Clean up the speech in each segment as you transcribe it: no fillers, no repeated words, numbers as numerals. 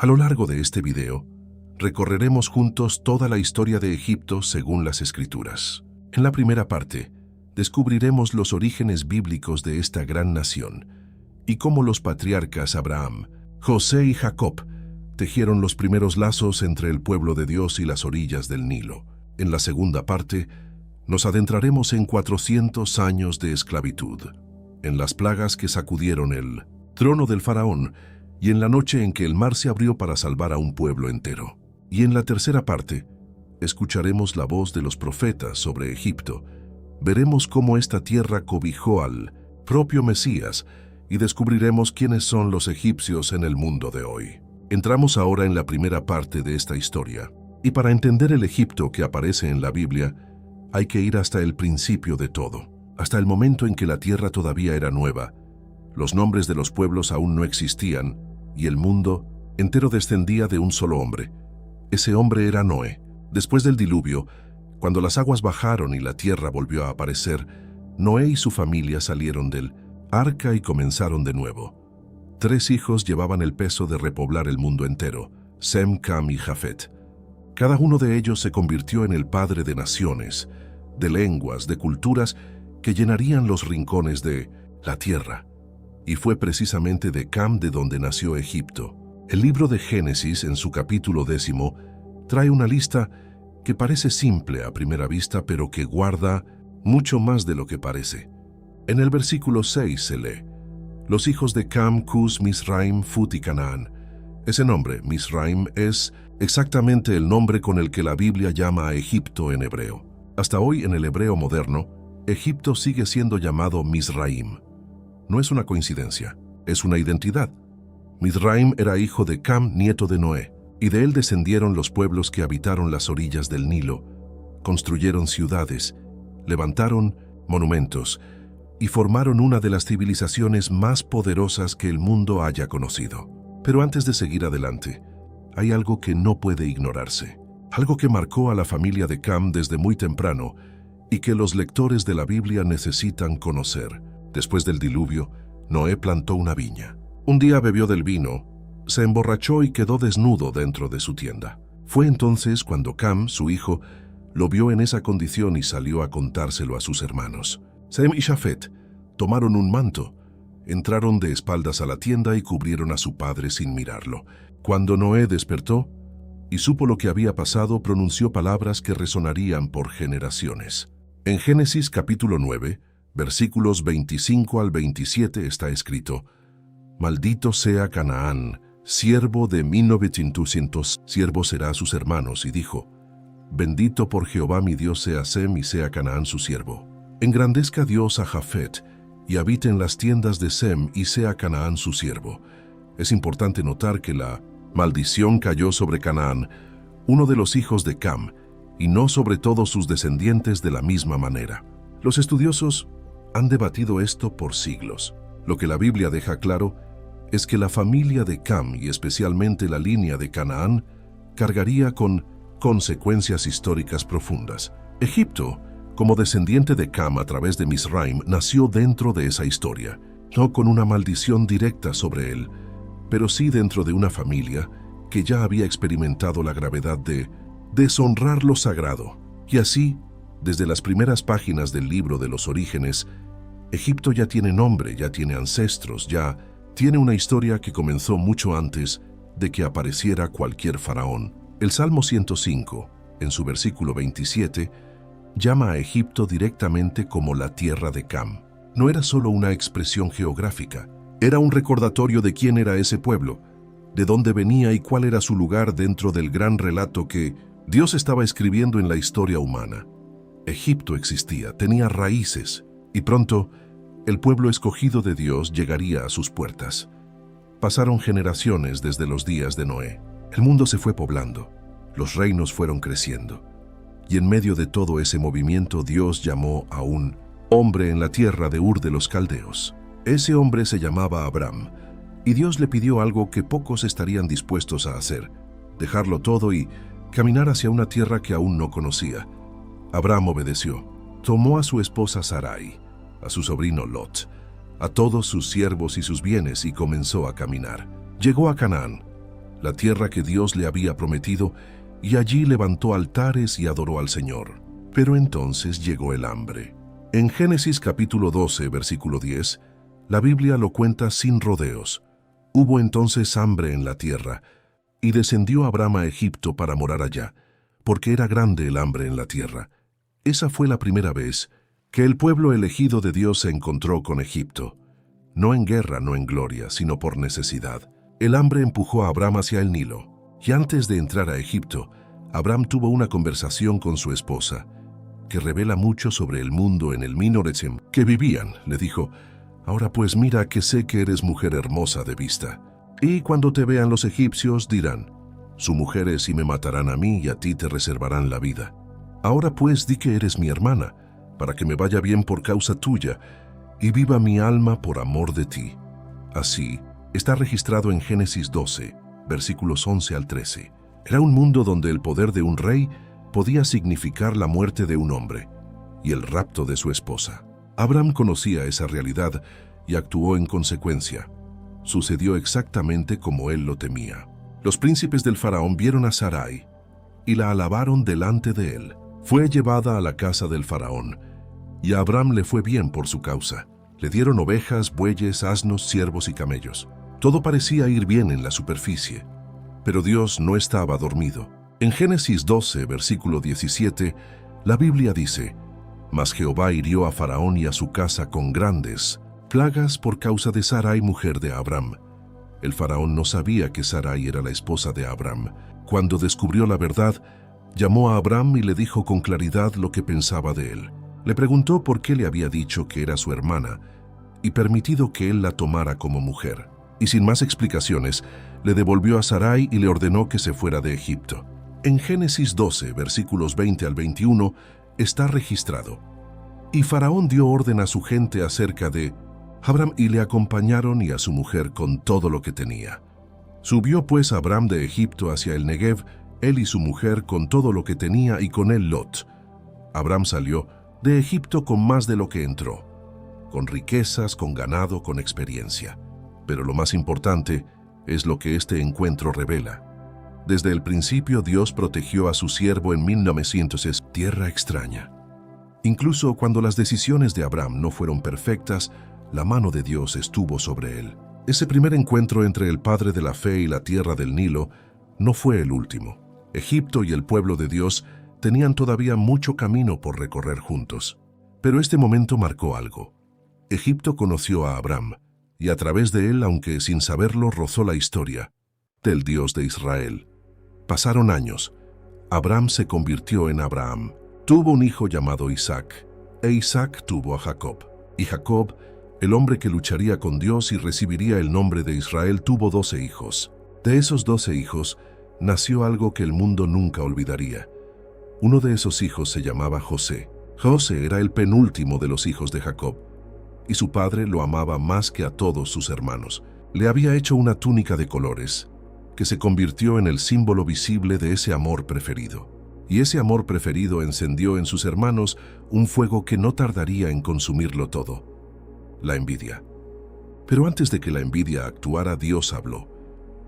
A lo largo de este video, recorreremos juntos toda la historia de Egipto según las Escrituras. En la primera parte, descubriremos los orígenes bíblicos de esta gran nación y cómo los patriarcas Abraham, José y Jacob tejieron los primeros lazos entre el pueblo de Dios y las orillas del Nilo. En la segunda parte, nos adentraremos en 400 años de esclavitud, en las plagas que sacudieron el trono del faraón y en la noche en que el mar se abrió para salvar a un pueblo entero. Y en la tercera parte, escucharemos la voz de los profetas sobre Egipto. Veremos cómo esta tierra cobijó al propio Mesías y descubriremos quiénes son los egipcios en el mundo de hoy. Entramos ahora en la primera parte de esta historia. Y para entender el Egipto que aparece en la Biblia, hay que ir hasta el principio de todo, hasta el momento en que la tierra todavía era nueva, los nombres de los pueblos aún no existían y el mundo entero descendía de un solo hombre. Ese hombre era Noé. Después del diluvio, cuando las aguas bajaron y la tierra volvió a aparecer, Noé y su familia salieron del arca y comenzaron de nuevo. 3 hijos llevaban el peso de repoblar el mundo entero: Sem, Cam y Jafet. Cada uno de ellos se convirtió en el padre de naciones, de lenguas, de culturas que llenarían los rincones de la tierra. Y fue precisamente de Cam de donde nació Egipto. El libro de Génesis, en su capítulo 10, trae una lista que parece simple a primera vista, pero que guarda mucho más de lo que parece. En el versículo 6 se lee: los hijos de Cam, Cus, Misraim, Fut y Canaán. Ese nombre, Misraim, es exactamente el nombre con el que la Biblia llama a Egipto en hebreo. Hasta hoy, en el hebreo moderno, Egipto sigue siendo llamado Misraim. No es una coincidencia, es una identidad. Misraim era hijo de Cam, nieto de Noé, y de él descendieron los pueblos que habitaron las orillas del Nilo, construyeron ciudades, levantaron monumentos y formaron una de las civilizaciones más poderosas que el mundo haya conocido. Pero antes de seguir adelante, hay algo que no puede ignorarse, algo que marcó a la familia de Cam desde muy temprano y que los lectores de la Biblia necesitan conocer. Después del diluvio, Noé plantó una viña. Un día bebió del vino, se emborrachó y quedó desnudo dentro de su tienda. Fue entonces cuando Cam, su hijo, lo vio en esa condición y salió a contárselo a sus hermanos. Sem y Jafet tomaron un manto, entraron de espaldas a la tienda y cubrieron a su padre sin mirarlo. Cuando Noé despertó y supo lo que había pasado, pronunció palabras que resonarían por generaciones. En Génesis capítulo 9, versículos 25 al 27 está escrito: maldito sea Canaán, siervo de 1900 siervos será a sus hermanos, y dijo: bendito por Jehová mi Dios sea Sem y sea Canaán su siervo. Engrandezca Dios a Jafet y habite en las tiendas de Sem y sea Canaán su siervo. Es importante notar que la maldición cayó sobre Canaán, uno de los hijos de Cam, y no sobre todos sus descendientes de la misma manera. Los estudiosos han debatido esto por siglos. Lo que la Biblia deja claro es que la familia de Cam, y especialmente la línea de Canaán, cargaría con consecuencias históricas profundas. Egipto, como descendiente de Cam a través de Misraim, nació dentro de esa historia, no con una maldición directa sobre él, pero sí dentro de una familia que ya había experimentado la gravedad de deshonrar lo sagrado. Y así, desde las primeras páginas del libro de los Orígenes, Egipto ya tiene nombre, ya tiene ancestros, ya tiene una historia que comenzó mucho antes de que apareciera cualquier faraón. El Salmo 105, en su versículo 27, llama a Egipto directamente como la tierra de Cam. No era solo una expresión geográfica, era un recordatorio de quién era ese pueblo, de dónde venía y cuál era su lugar dentro del gran relato que Dios estaba escribiendo en la historia humana. Egipto existía, tenía raíces, y pronto el pueblo escogido de Dios llegaría a sus puertas. Pasaron generaciones desde los días de Noé. El mundo se fue poblando, los reinos fueron creciendo. Y en medio de todo ese movimiento, Dios llamó a un hombre en la tierra de Ur de los Caldeos. Ese hombre se llamaba Abraham, y Dios le pidió algo que pocos estarían dispuestos a hacer: dejarlo todo y caminar hacia una tierra que aún no conocía. Abraham obedeció. Tomó a su esposa Sarai, a su sobrino Lot, a todos sus siervos y sus bienes y comenzó a caminar. Llegó a Canaán, la tierra que Dios le había prometido, y allí levantó altares y adoró al Señor. Pero entonces llegó el hambre. En Génesis capítulo 12, versículo 10, la Biblia lo cuenta sin rodeos. Hubo entonces hambre en la tierra, y descendió Abram a Egipto para morar allá, porque era grande el hambre en la tierra. Esa fue la primera vez que el pueblo elegido de Dios se encontró con Egipto. No en guerra, no en gloria, sino por necesidad. El hambre empujó a Abram hacia el Nilo, y antes de entrar a Egipto, Abram tuvo una conversación con su esposa, que revela mucho sobre el mundo en el Minoretsim que vivían. Le dijo: «Ahora pues mira que sé que eres mujer hermosa de vista. Y cuando te vean los egipcios dirán: su mujer es y me matarán a mí y a ti te reservarán la vida. Ahora pues di que eres mi hermana, para que me vaya bien por causa tuya, y viva mi alma por amor de ti». Así está registrado en Génesis 12, versículos 11 al 13. Era un mundo donde el poder de un rey podía significar la muerte de un hombre y el rapto de su esposa. Abram conocía esa realidad y actuó en consecuencia. Sucedió exactamente como él lo temía. Los príncipes del faraón vieron a Sarai y la alabaron delante de él. Fue llevada a la casa del faraón, y a Abram le fue bien por su causa. Le dieron ovejas, bueyes, asnos, ciervos y camellos. Todo parecía ir bien en la superficie, pero Dios no estaba dormido. En Génesis 12, versículo 17, la Biblia dice: «Mas Jehová hirió a Faraón y a su casa con grandes plagas por causa de Sarai, mujer de Abram». El faraón no sabía que Sarai era la esposa de Abram. Cuando descubrió la verdad, llamó a Abram y le dijo con claridad lo que pensaba de él. Le preguntó por qué le había dicho que era su hermana y permitido que él la tomara como mujer. Y sin más explicaciones, le devolvió a Sarai y le ordenó que se fuera de Egipto. En Génesis 12, versículos 20 al 21, está registrado: «Y Faraón dio orden a su gente acerca de Abram, y le acompañaron y a su mujer con todo lo que tenía. Subió pues Abram de Egipto hacia el Negev, él y su mujer con todo lo que tenía, y con él Lot. Abram salió de Egipto con más de lo que entró, con riquezas, con ganado, con experiencia. Pero lo más importante es lo que este encuentro revela. Desde el principio Dios protegió a su siervo en 1900 es tierra extraña. Incluso cuando las decisiones de Abram no fueron perfectas, la mano de Dios estuvo sobre él. Ese primer encuentro entre el padre de la fe y la tierra del Nilo no fue el último. Egipto y el pueblo de Dios tenían todavía mucho camino por recorrer juntos. Pero este momento marcó algo. Egipto conoció a Abram, y a través de él, aunque sin saberlo, rozó la historia del Dios de Israel. Pasaron años. Abram se convirtió en Abraham. Tuvo un hijo llamado Isaac, e Isaac tuvo a Jacob. Y Jacob, el hombre que lucharía con Dios y recibiría el nombre de Israel, tuvo 12 hijos. De esos 12 hijos, nació algo que el mundo nunca olvidaría. Uno de esos hijos se llamaba José. José era el penúltimo de los hijos de Jacob, y su padre lo amaba más que a todos sus hermanos. Le había hecho una túnica de colores, que se convirtió en el símbolo visible de ese amor preferido. Y ese amor preferido encendió en sus hermanos un fuego que no tardaría en consumirlo todo: la envidia. Pero antes de que la envidia actuara, Dios habló,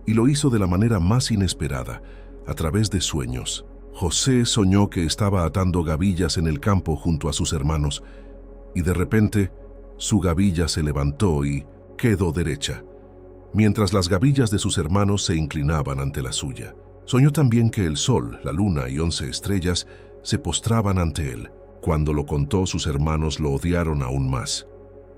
y lo hizo de la manera más inesperada, a través de sueños. José soñó que estaba atando gavillas en el campo junto a sus hermanos, y de repente su gavilla se levantó y quedó derecha, mientras las gavillas de sus hermanos se inclinaban ante la suya. Soñó también que el sol, la luna y 11 estrellas se postraban ante él. Cuando lo contó, sus hermanos lo odiaron aún más.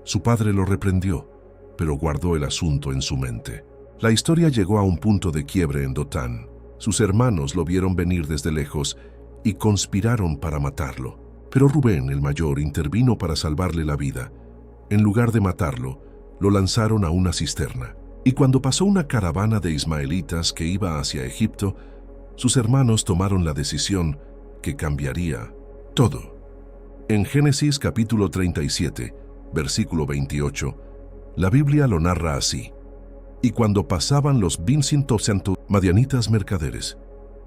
Su padre lo reprendió, pero guardó el asunto en su mente. La historia llegó a un punto de quiebre en Dotán. Sus hermanos lo vieron venir desde lejos y conspiraron para matarlo. Pero Rubén, el mayor, intervino para salvarle la vida. En lugar de matarlo, lo lanzaron a una cisterna. Y cuando pasó una caravana de ismaelitas que iba hacia Egipto, sus hermanos tomaron la decisión que cambiaría todo. En Génesis capítulo 37, versículo 28, la Biblia lo narra así: «Y cuando pasaban los madianitas mercaderes,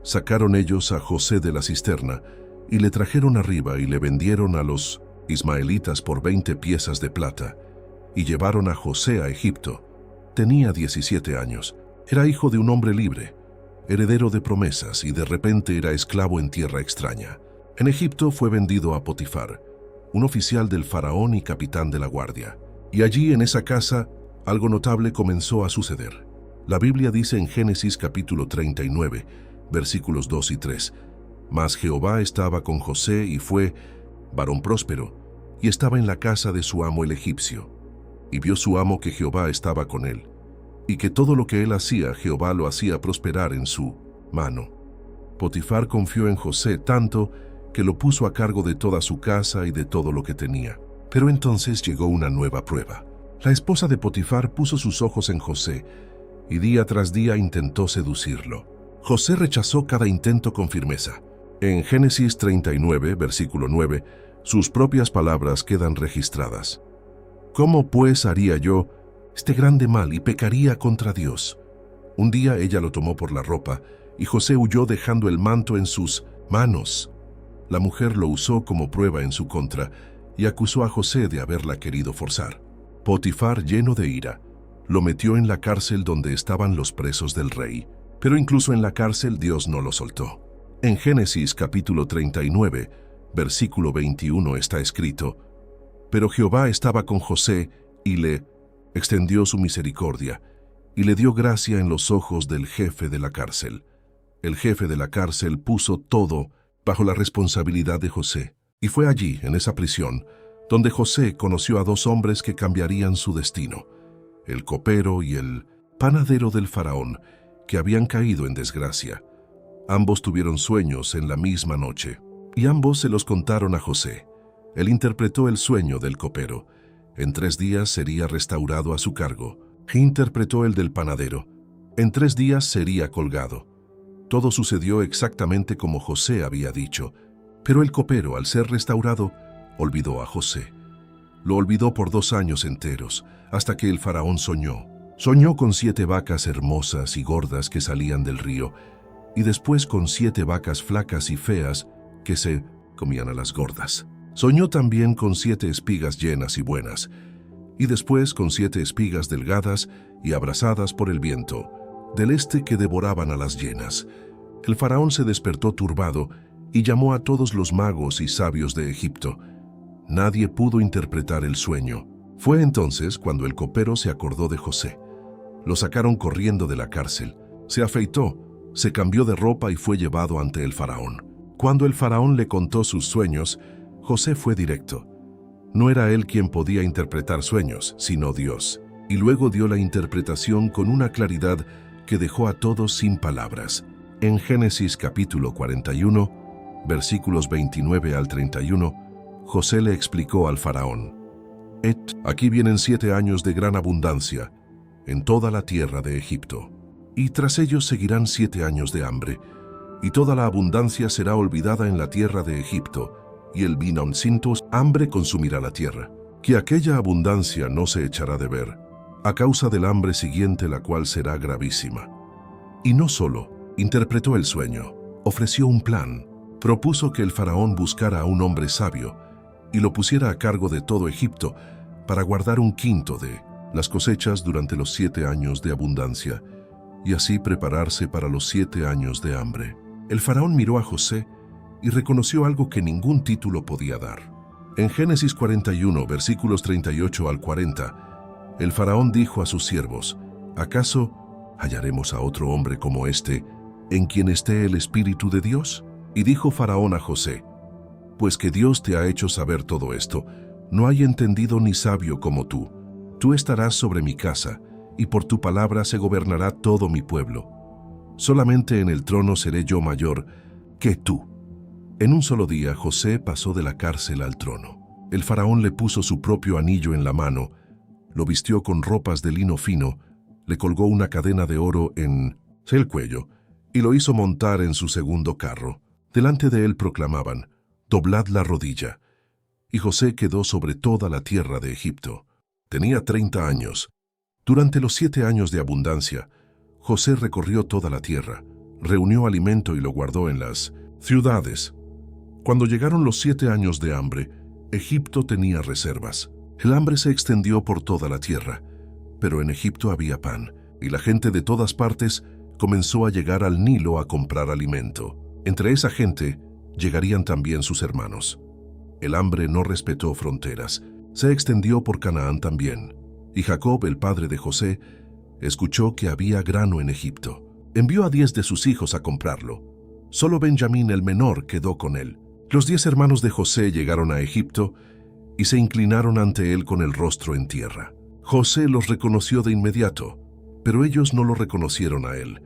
sacaron ellos a José de la cisterna y le trajeron arriba y le vendieron a los ismaelitas por 20 piezas de plata, y llevaron a José a Egipto. Tenía 17 años, era hijo de un hombre libre, heredero de promesas, y de repente era esclavo en tierra extraña. En Egipto fue vendido a Potifar, un oficial del faraón y capitán de la guardia. Y allí, en esa casa, algo notable comenzó a suceder. La Biblia dice en Génesis capítulo 39, versículos 2 y 3, «Mas Jehová estaba con José y fue varón próspero, y estaba en la casa de su amo el egipcio. Y vio su amo que Jehová estaba con él, y que todo lo que él hacía, Jehová lo hacía prosperar en su mano. Potifar confió en José tanto que lo puso a cargo de toda su casa y de todo lo que tenía. Pero entonces llegó una nueva prueba. La esposa de Potifar puso sus ojos en José y día tras día intentó seducirlo. José rechazó cada intento con firmeza. En Génesis 39, versículo 9, sus propias palabras quedan registradas. «¿Cómo pues haría yo este grande mal y pecaría contra Dios?» Un día ella lo tomó por la ropa y José huyó dejando el manto en sus manos. La mujer lo usó como prueba en su contra y acusó a José de haberla querido forzar. Potifar, lleno de ira, lo metió en la cárcel donde estaban los presos del rey. Pero incluso en la cárcel Dios no lo soltó. En Génesis capítulo 39, versículo 21 está escrito: «Pero Jehová estaba con José y le extendió su misericordia y le dio gracia en los ojos del jefe de la cárcel». El jefe de la cárcel puso todo bajo la responsabilidad de José. Y fue allí, en esa prisión, donde José conoció a dos hombres que cambiarían su destino: el copero y el panadero del faraón, que habían caído en desgracia. Ambos tuvieron sueños en la misma noche, y ambos se los contaron a José. Él interpretó el sueño del copero. En 3 días sería restaurado a su cargo. E interpretó el del panadero. En 3 días sería colgado. Todo sucedió exactamente como José había dicho, pero el copero, al ser restaurado, olvidó a José. Lo olvidó por 2 años enteros, hasta que el faraón soñó. Soñó con 7 vacas hermosas y gordas que salían del río, y después con 7 vacas flacas y feas que se comían a las gordas. Soñó también con 7 espigas llenas y buenas, y después con 7 espigas delgadas y abrasadas por el viento, del este que devoraban a las llenas. El faraón se despertó turbado y llamó a todos los magos y sabios de Egipto. Nadie pudo interpretar el sueño. Fue entonces cuando el copero se acordó de José. Lo sacaron corriendo de la cárcel. Se afeitó, se cambió de ropa y fue llevado ante el faraón. Cuando el faraón le contó sus sueños, José fue directo. No era él quien podía interpretar sueños, sino Dios. Y luego dio la interpretación con una claridad que dejó a todos sin palabras. En Génesis capítulo 41, versículos 29 al 31, José le explicó al faraón: «Aquí vienen 7 años de gran abundancia en toda la tierra de Egipto, y tras ellos seguirán 7 años de hambre, y toda la abundancia será olvidada en la tierra de Egipto, y el vino cinto hambre consumirá la tierra, que aquella abundancia no se echará de ver, a causa del hambre siguiente, la cual será gravísima». Y no solo interpretó el sueño, ofreció un plan. Propuso que el faraón buscara a un hombre sabio y lo pusiera a cargo de todo Egipto para guardar 1/5 de las cosechas durante los 7 años de abundancia, y así prepararse para los 7 años de hambre. El faraón miró a José y reconoció algo que ningún título podía dar. En Génesis 41, versículos 38 al 40, el faraón dijo a sus siervos: «¿Acaso hallaremos a otro hombre como este, en quien esté el Espíritu de Dios?» Y dijo Faraón a José: «Pues que Dios te ha hecho saber todo esto, no hay entendido ni sabio como tú. Tú estarás sobre mi casa, y por tu palabra se gobernará todo mi pueblo. Solamente en el trono seré yo mayor que tú». En un solo día José pasó de la cárcel al trono. El faraón le puso su propio anillo en la mano, lo vistió con ropas de lino fino, le colgó una cadena de oro en el cuello y lo hizo montar en su segundo carro. Delante de él proclamaban: «Doblad la rodilla». Y José quedó sobre toda la tierra de Egipto. Tenía 30 años. Durante los 7 años de abundancia, José recorrió toda la tierra, reunió alimento y lo guardó en las ciudades. Cuando llegaron los 7 años de hambre, Egipto tenía reservas. El hambre se extendió por toda la tierra, pero en Egipto había pan, y la gente de todas partes comenzó a llegar al Nilo a comprar alimento. Entre esa gente llegarían también sus hermanos. El hambre no respetó fronteras, se extendió por Canaán también. Y Jacob, el padre de José, escuchó que había grano en Egipto. Envió a 10 de sus hijos a comprarlo. Solo Benjamín, el menor, quedó con él. Los 10 hermanos de José llegaron a Egipto y se inclinaron ante él con el rostro en tierra. José los reconoció de inmediato, pero ellos no lo reconocieron a él.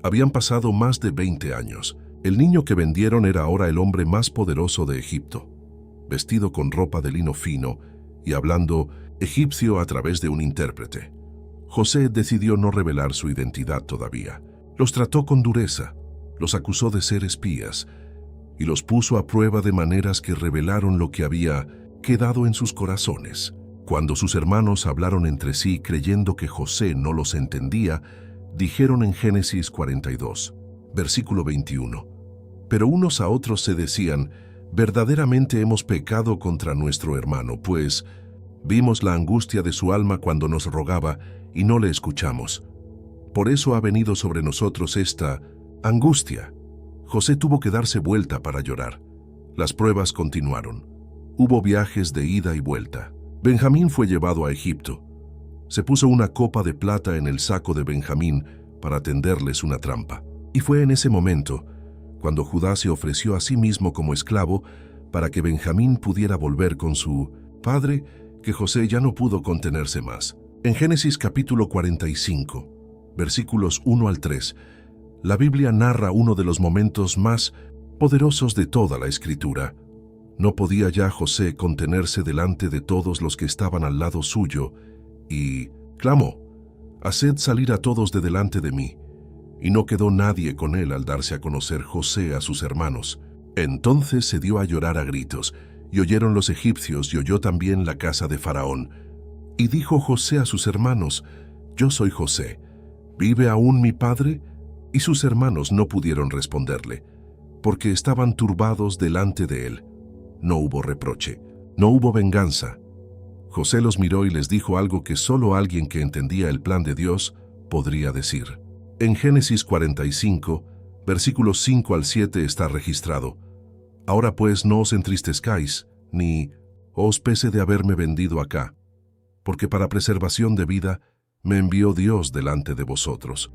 Habían pasado más de 20 años. El niño que vendieron era ahora el hombre más poderoso de Egipto, vestido con ropa de lino fino y hablando egipcio a través de un intérprete. José decidió no revelar su identidad todavía. Los trató con dureza, los acusó de ser espías y los puso a prueba de maneras que revelaron lo que había quedado en sus corazones. Cuando sus hermanos hablaron entre sí creyendo que José no los entendía, dijeron en Génesis 42, versículo 21, pero unos a otros se decían, verdaderamente hemos pecado contra nuestro hermano, pues vimos la angustia de su alma cuando nos rogaba y no le escuchamos. Por eso ha venido sobre nosotros esta angustia. José tuvo que darse vuelta para llorar. Las pruebas continuaron. Hubo viajes de ida y vuelta. Benjamín fue llevado a Egipto. Se puso una copa de plata en el saco de Benjamín para tenderles una trampa. Y fue en ese momento cuando Judá se ofreció a sí mismo como esclavo para que Benjamín pudiera volver con su padre, que José ya no pudo contenerse más. En Génesis capítulo 45, versículos 1 al 3, la Biblia narra uno de los momentos más poderosos de toda la Escritura. No podía ya José contenerse delante de todos los que estaban al lado suyo, y clamó, «Haced salir a todos de delante de mí». Y no quedó nadie con él al darse a conocer José a sus hermanos. Entonces se dio a llorar a gritos, y oyeron los egipcios, y oyó también la casa de Faraón. Y dijo José a sus hermanos, «Yo soy José, ¿vive aún mi padre?». Y sus hermanos no pudieron responderle, porque estaban turbados delante de él. No hubo reproche, no hubo venganza. José los miró y les dijo algo que solo alguien que entendía el plan de Dios podría decir. En Génesis 45, versículos 5 al 7 está registrado, «Ahora pues no os entristezcáis, ni os pese de haberme vendido acá, porque para preservación de vida me envió Dios delante de vosotros.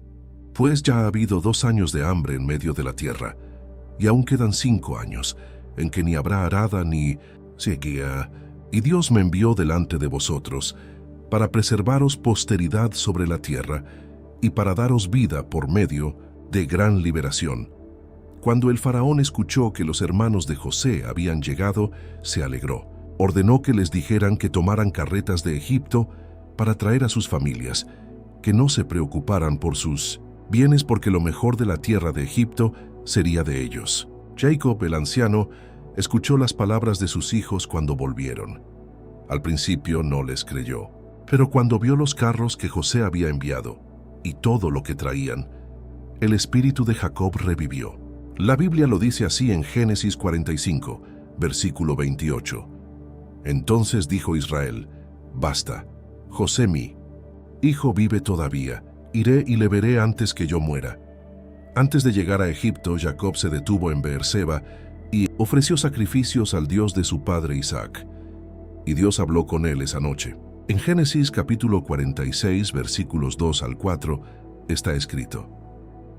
Pues ya ha habido 2 años de hambre en medio de la tierra, y aún quedan 5 años, en que ni habrá arada ni sequía, y Dios me envió delante de vosotros, para preservaros posteridad sobre la tierra, y para daros vida por medio de gran liberación». Cuando el faraón escuchó que los hermanos de José habían llegado, se alegró. Ordenó que les dijeran que tomaran carretas de Egipto para traer a sus familias, que no se preocuparan por sus bienes porque lo mejor de la tierra de Egipto sería de ellos. Jacob, el anciano, escuchó las palabras de sus hijos cuando volvieron. Al principio no les creyó, pero cuando vio los carros que José había enviado y todo lo que traían, el espíritu de Jacob revivió. La Biblia lo dice así en Génesis 45, versículo 28. Entonces dijo Israel, «Basta, José mi hijo vive todavía, iré y le veré antes que yo muera». Antes de llegar a Egipto, Jacob se detuvo en Beerseba y ofreció sacrificios al Dios de su padre Isaac. Y Dios habló con él esa noche. En Génesis capítulo 46, versículos 2 al 4, está escrito,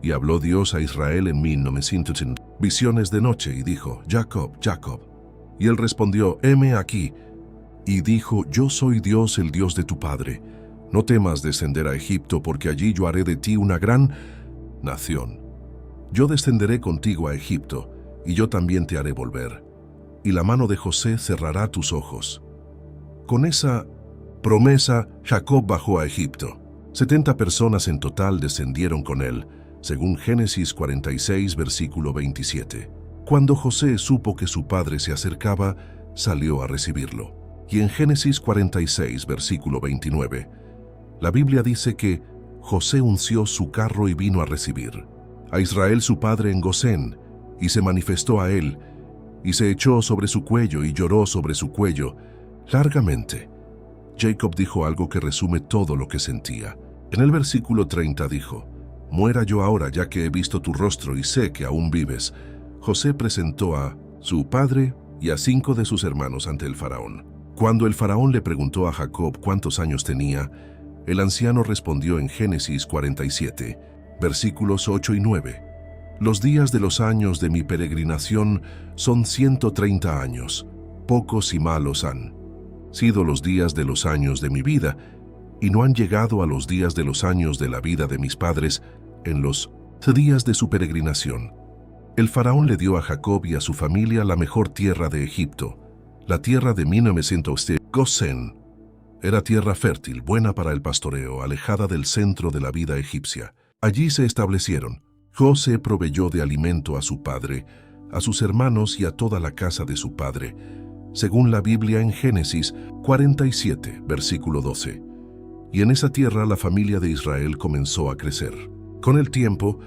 «Y habló Dios a Israel en 1900 visiones de noche, y dijo, Jacob, Jacob. Y él respondió, heme aquí. Y dijo, yo soy Dios, el Dios de tu padre. No temas descender a Egipto, porque allí yo haré de ti una gran nación. Yo descenderé contigo a Egipto, y yo también te haré volver. Y la mano de José cerrará tus ojos». Con esa promesa, Jacob bajó a Egipto. 70 personas en total descendieron con él, según Génesis 46, versículo 27. Cuando José supo que su padre se acercaba, salió a recibirlo. Y en Génesis 46, versículo 29, la Biblia dice que José unció su carro y vino a recibir a Israel su padre en Gosén, y se manifestó a él, y se echó sobre su cuello y lloró sobre su cuello largamente. Jacob dijo algo que resume todo lo que sentía. En el versículo 30 dijo, Muera yo ahora, ya que he visto tu rostro y sé que aún vives. José presentó a su padre y a 5 de sus hermanos ante el faraón. Cuando el faraón le preguntó a Jacob cuántos años tenía, el anciano respondió en Génesis 47, versículos 8 y 9. Los días de los años de mi peregrinación son 130 años. Pocos y malos han sido los días de los años de mi vida, y no han llegado a los días de los años de la vida de mis padres en los días de su peregrinación. El faraón le dio a Jacob y a su familia la mejor tierra de Egipto, la tierra de 1900 Gosén. Era tierra fértil, buena para el pastoreo, alejada del centro de la vida egipcia. Allí se establecieron. José proveyó de alimento a su padre, a sus hermanos y a toda la casa de su padre, según la Biblia en Génesis 47, versículo 12. Y en esa tierra la familia de Israel comenzó a crecer. Con el tiempo,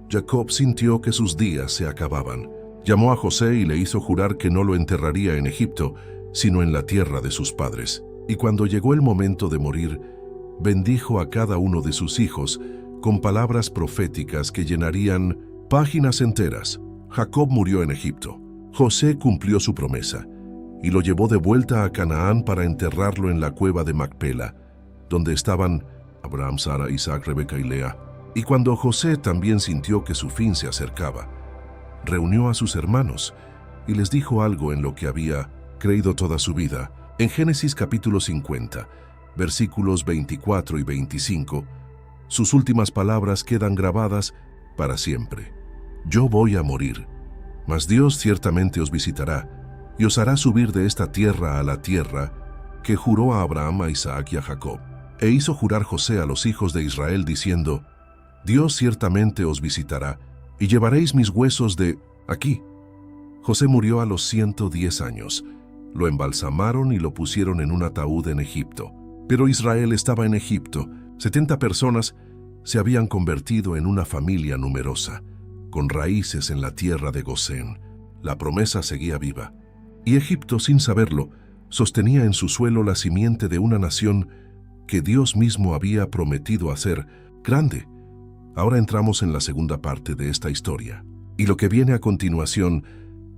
Jacob sintió que sus días se acababan. Llamó a José y le hizo jurar que no lo enterraría en Egipto, sino en la tierra de sus padres. Y cuando llegó el momento de morir, bendijo a cada uno de sus hijos con palabras proféticas que llenarían páginas enteras. Jacob murió en Egipto. José cumplió su promesa y lo llevó de vuelta a Canaán para enterrarlo en la cueva de Macpela, donde estaban Abraham, Sara, Isaac, Rebeca y Lea. Y cuando José también sintió que su fin se acercaba, reunió a sus hermanos y les dijo algo en lo que había creído toda su vida. En Génesis capítulo 50, versículos 24 y 25, sus últimas palabras quedan grabadas para siempre. Yo voy a morir, mas Dios ciertamente os visitará y os hará subir de esta tierra a la tierra que juró a Abraham, a Isaac y a Jacob. E hizo jurar José a los hijos de Israel diciendo, Dios ciertamente os visitará y llevaréis mis huesos de aquí. José murió a los 110 años. Lo embalsamaron y lo pusieron en un ataúd en Egipto. Pero Israel estaba en Egipto. 70 personas se habían convertido en una familia numerosa, con raíces en la tierra de Gosén. La promesa seguía viva. Y Egipto, sin saberlo, sostenía en su suelo la simiente de una nación que Dios mismo había prometido hacer grande. Ahora entramos en la segunda parte de esta historia. Y lo que viene a continuación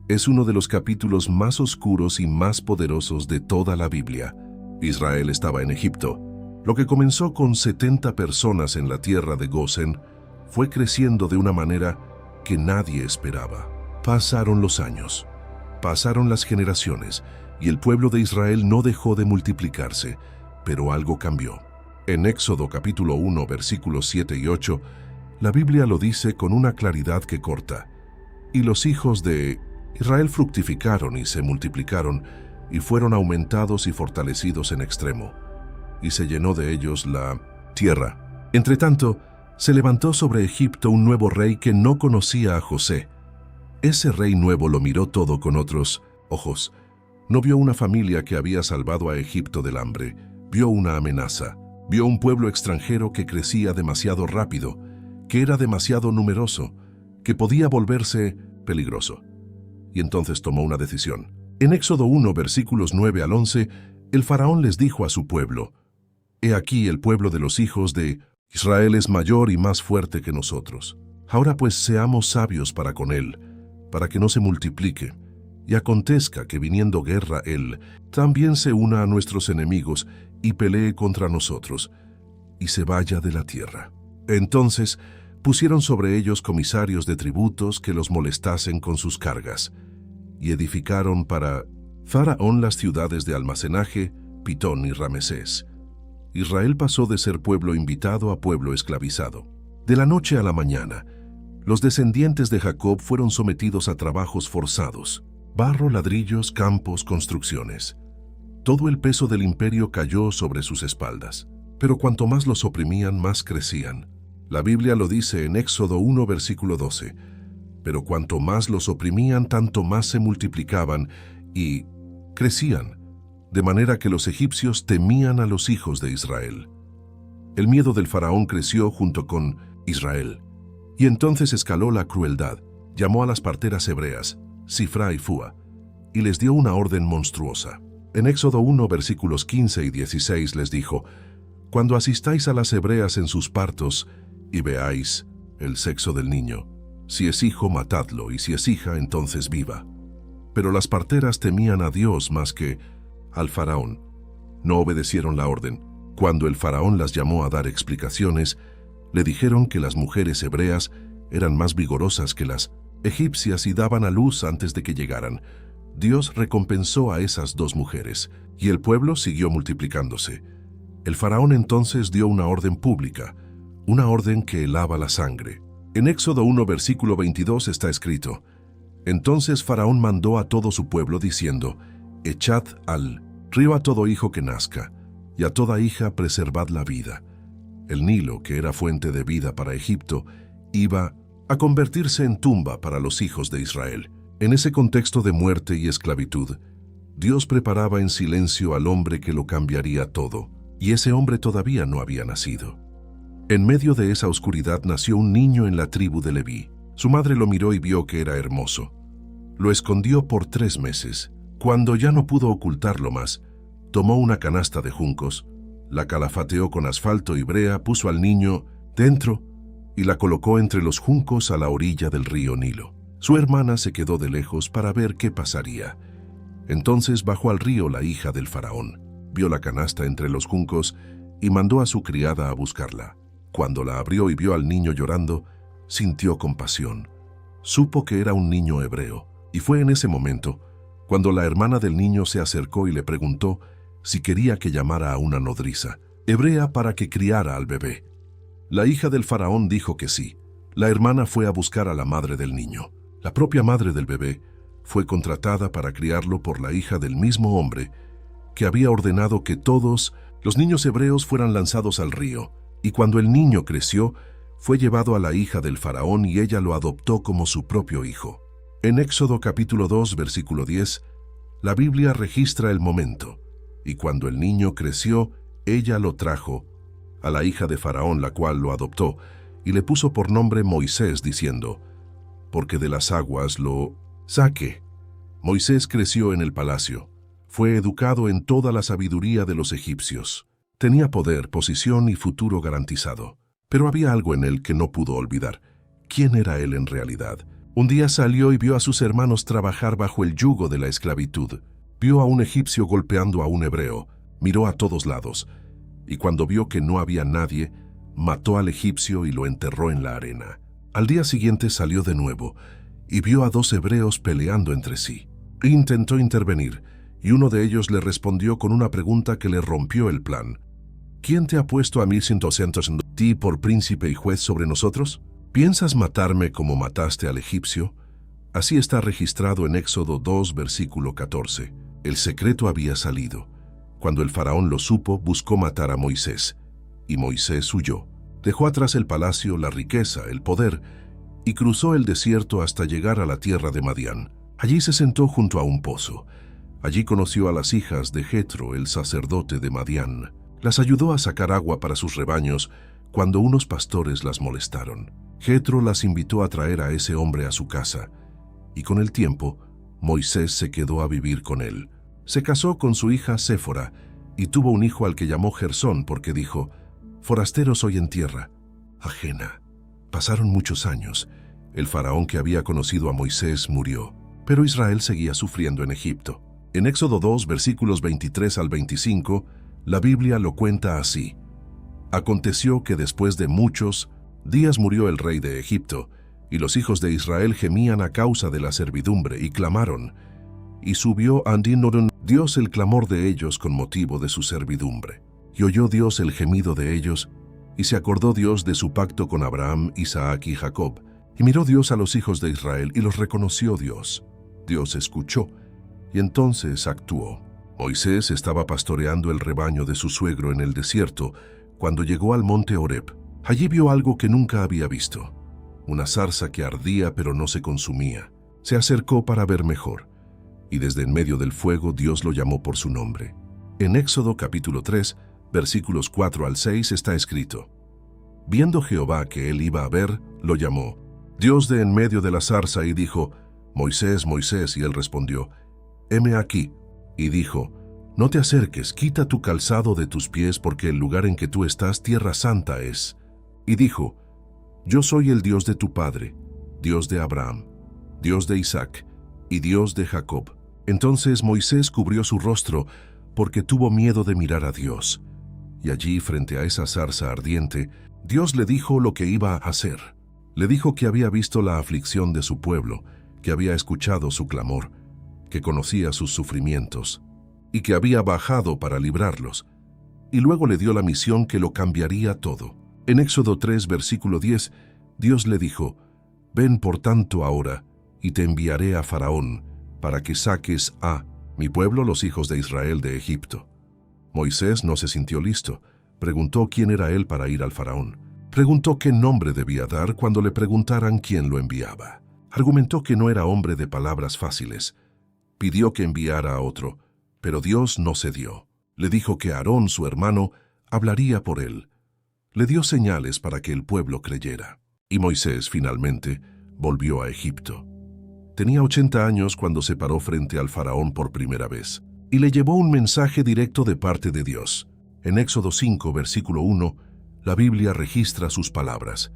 es uno de los capítulos más oscuros y más poderosos de toda la Biblia. Israel estaba en Egipto. Lo que comenzó con 70 personas en la tierra de Gosén fue creciendo de una manera que nadie esperaba. Pasaron los años, pasaron las generaciones, y el pueblo de Israel no dejó de multiplicarse, pero algo cambió. En Éxodo capítulo 1, versículos 7 y 8, la Biblia lo dice con una claridad que corta. Y los hijos de Israel fructificaron y se multiplicaron, y fueron aumentados y fortalecidos en extremo, y se llenó de ellos la tierra. Entretanto, se levantó sobre Egipto un nuevo rey que no conocía a José. Ese rey nuevo lo miró todo con otros ojos. No vio una familia que había salvado a Egipto del hambre, vio una amenaza, vio un pueblo extranjero que crecía demasiado rápido, que era demasiado numeroso, que podía volverse peligroso. Y entonces tomó una decisión. En Éxodo 1, versículos 9 al 11, el faraón les dijo a su pueblo, He aquí el pueblo de los hijos de Israel es mayor y más fuerte que nosotros. Ahora pues seamos sabios para con él, para que no se multiplique. Y acontezca que viniendo guerra él, también se una a nuestros enemigos y pelee contra nosotros, y se vaya de la tierra. Entonces pusieron sobre ellos comisarios de tributos que los molestasen con sus cargas, y edificaron para Faraón las ciudades de almacenaje, Pitón y Ramesés. Israel pasó de ser pueblo invitado a pueblo esclavizado. De la noche a la mañana, los descendientes de Jacob fueron sometidos a trabajos forzados: barro, ladrillos, campos, construcciones. Todo el peso del imperio cayó sobre sus espaldas. Pero cuanto más los oprimían, más crecían. La Biblia lo dice en Éxodo 1, versículo 12. Pero cuanto más los oprimían, tanto más se multiplicaban y crecían, de manera que los egipcios temían a los hijos de Israel. El miedo del faraón creció junto con Israel. Y entonces escaló la crueldad. Llamó a las parteras hebreas, Sifra y Fua, y les dio una orden monstruosa. En Éxodo 1, versículos 15 y 16 les dijo, Cuando asistáis a las hebreas en sus partos y veáis el sexo del niño. Si es hijo, matadlo, y si es hija, entonces viva. Pero las parteras temían a Dios más que al faraón. No obedecieron la orden. Cuando el faraón las llamó a dar explicaciones, le dijeron que las mujeres hebreas eran más vigorosas que las egipcias y daban a luz antes de que llegaran. Dios recompensó a esas dos mujeres, y el pueblo siguió multiplicándose. El faraón entonces dio una orden pública, una orden que helaba la sangre. En Éxodo 1, versículo 22 está escrito: Entonces Faraón mandó a todo su pueblo diciendo: Echad al río a todo hijo que nazca, y a toda hija preservad la vida. El Nilo, que era fuente de vida para Egipto, iba a convertirse en tumba para los hijos de Israel. En ese contexto de muerte y esclavitud, Dios preparaba en silencio al hombre que lo cambiaría todo, y ese hombre todavía no había nacido. En medio de esa oscuridad nació un niño en la tribu de Leví. Su madre lo miró y vio que era hermoso. Lo escondió por 3 meses. Cuando ya no pudo ocultarlo más, tomó una canasta de juncos, la calafateó con asfalto y brea, puso al niño dentro y la colocó entre los juncos a la orilla del río Nilo. Su hermana se quedó de lejos para ver qué pasaría. Entonces bajó al río la hija del faraón, vio la canasta entre los juncos y mandó a su criada a buscarla. Cuando la abrió y vio al niño llorando, sintió compasión. Supo que era un niño hebreo, y fue en ese momento cuando la hermana del niño se acercó y le preguntó si quería que llamara a una nodriza hebrea para que criara al bebé. La hija del faraón dijo que sí. La hermana fue a buscar a la madre del niño. La propia madre del bebé fue contratada para criarlo por la hija del mismo hombre que había ordenado que todos los niños hebreos fueran lanzados al río. Y cuando el niño creció, fue llevado a la hija del faraón y ella lo adoptó como su propio hijo. En Éxodo capítulo 2, versículo 10, la Biblia registra el momento. Y cuando el niño creció, ella lo trajo a la hija de Faraón, la cual lo adoptó, y le puso por nombre Moisés, diciendo: porque de las aguas lo saqué. Moisés creció en el palacio. Fue educado en toda la sabiduría de los egipcios. Tenía poder, posición y futuro garantizado. Pero había algo en él que no pudo olvidar. ¿Quién era él en realidad? Un día salió y vio a sus hermanos trabajar bajo el yugo de la esclavitud. Vio a un egipcio golpeando a un hebreo. Miró a todos lados. Y cuando vio que no había nadie, mató al egipcio y lo enterró en la arena. Al día siguiente salió de nuevo y vio a 2 hebreos peleando entre sí. Intentó intervenir, y uno de ellos le respondió con una pregunta que le rompió el plan. ¿Quién te ha puesto a mí ti por príncipe y juez sobre nosotros? ¿Piensas matarme como mataste al egipcio? Así está registrado en Éxodo 2, versículo 14. El secreto había salido. Cuando el faraón lo supo, buscó matar a Moisés, y Moisés huyó. Dejó atrás el palacio, la riqueza, el poder, y cruzó el desierto hasta llegar a la tierra de Madián. Allí se sentó junto a un pozo. Allí conoció a las hijas de Jetro, el sacerdote de Madián. Las ayudó a sacar agua para sus rebaños cuando unos pastores las molestaron. Jetro las invitó a traer a ese hombre a su casa, y con el tiempo, Moisés se quedó a vivir con él. Se casó con su hija Séfora y tuvo un hijo al que llamó Gersón porque dijo: forastero soy en tierra ajena. Pasaron muchos años. El faraón que había conocido a Moisés murió, pero Israel seguía sufriendo en Egipto. En Éxodo 2, versículos 23 al 25, la Biblia lo cuenta así: aconteció que después de muchos días murió el rey de Egipto, y los hijos de Israel gemían a causa de la servidumbre y clamaron, y subió Andinodon Dios el clamor de ellos con motivo de su servidumbre. Y oyó Dios el gemido de ellos, y se acordó Dios de su pacto con Abraham, Isaac y Jacob. Y miró Dios a los hijos de Israel y los reconoció Dios. Dios escuchó, y entonces actuó. Moisés estaba pastoreando el rebaño de su suegro en el desierto cuando llegó al monte Horeb. Allí vio algo que nunca había visto: una zarza que ardía pero no se consumía. Se acercó para ver mejor, y desde en medio del fuego Dios lo llamó por su nombre. En Éxodo capítulo 3, versículos 4 al 6 está escrito: viendo Jehová que él iba a ver, lo llamó Dios de en medio de la zarza y dijo: Moisés, Moisés, y él respondió: heme aquí. Y dijo: no te acerques, quita tu calzado de tus pies, porque el lugar en que tú estás tierra santa es. Y dijo: Yo soy el Dios de tu padre, Dios de Abraham, Dios de Isaac y Dios de Jacob. Entonces Moisés cubrió su rostro porque tuvo miedo de mirar a Dios. Y allí, frente a esa zarza ardiente, Dios le dijo lo que iba a hacer. Le dijo que había visto la aflicción de su pueblo, que había escuchado su clamor, que conocía sus sufrimientos y que había bajado para librarlos. Y luego le dio la misión que lo cambiaría todo. En Éxodo 3, versículo 10, Dios le dijo: «Ven por tanto ahora, y te enviaré a Faraón, para que saques a mi pueblo, los hijos de Israel, de Egipto». Moisés no se sintió listo. Preguntó quién era él para ir al Faraón. Preguntó qué nombre debía dar cuando le preguntaran quién lo enviaba. Argumentó que no era hombre de palabras fáciles. Pidió que enviara a otro, pero Dios no cedió. Le dijo que Aarón, su hermano, hablaría por él. Le dio señales para que el pueblo creyera. Y Moisés, finalmente, volvió a Egipto. Tenía 80 años cuando se paró frente al Faraón por primera vez, y le llevó un mensaje directo de parte de Dios. En Éxodo 5, versículo 1, la Biblia registra sus palabras.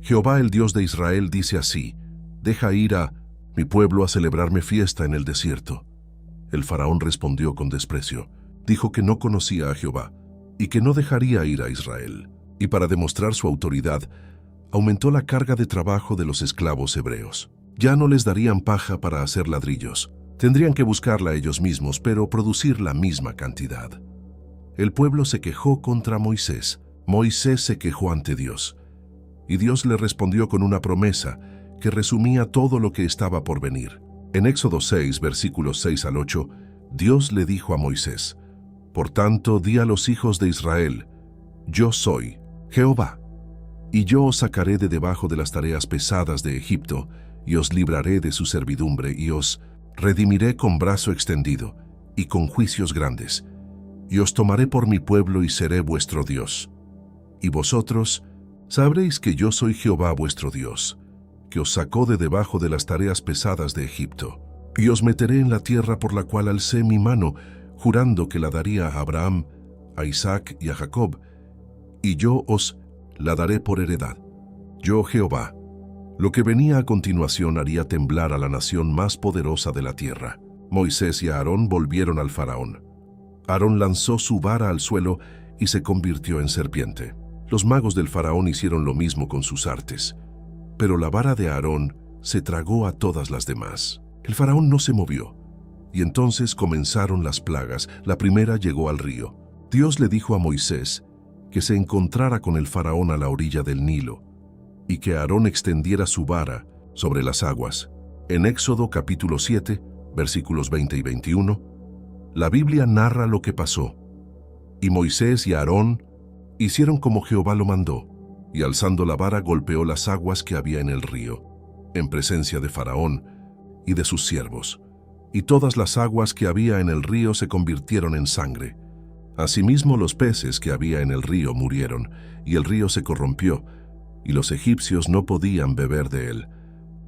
Jehová, el Dios de Israel, dice así: «Deja ir a mi pueblo a celebrarme fiesta en el desierto». El Faraón respondió con desprecio. Dijo que no conocía a Jehová y que no dejaría ir a Israel. Y para demostrar su autoridad, aumentó la carga de trabajo de los esclavos hebreos. Ya no les darían paja para hacer ladrillos. Tendrían que buscarla ellos mismos, pero producir la misma cantidad. El pueblo se quejó contra Moisés. Moisés se quejó ante Dios. Y Dios le respondió con una promesa que resumía todo lo que estaba por venir. En Éxodo 6, versículos 6 al 8, Dios le dijo a Moisés: «Por tanto, di a los hijos de Israel: Yo soy Jehová, y yo os sacaré de debajo de las tareas pesadas de Egipto, y os libraré de su servidumbre, y os redimiré con brazo extendido, y con juicios grandes, y os tomaré por mi pueblo, y seré vuestro Dios. Y vosotros sabréis que yo soy Jehová vuestro Dios, que os sacó de debajo de las tareas pesadas de Egipto. Y os meteré en la tierra por la cual alcé mi mano, jurando que la daría a Abraham, a Isaac y a Jacob, y yo os la daré por heredad. Yo, Jehová». Lo que venía a continuación haría temblar a la nación más poderosa de la tierra. Moisés y Aarón volvieron al Faraón. Aarón lanzó su vara al suelo y se convirtió en serpiente. Los magos del Faraón hicieron lo mismo con sus artes, pero la vara de Aarón se tragó a todas las demás. El Faraón no se movió, y entonces comenzaron las plagas. La primera llegó al río. Dios le dijo a Moisés que se encontrara con el Faraón a la orilla del Nilo, y que Aarón extendiera su vara sobre las aguas. En Éxodo capítulo 7, versículos 20 y 21, la Biblia narra lo que pasó. Y Moisés y Aarón hicieron como Jehová lo mandó, y alzando la vara golpeó las aguas que había en el río, en presencia de Faraón y de sus siervos. Y todas las aguas que había en el río se convirtieron en sangre. Asimismo los peces que había en el río murieron, y el río se corrompió, y los egipcios no podían beber de él.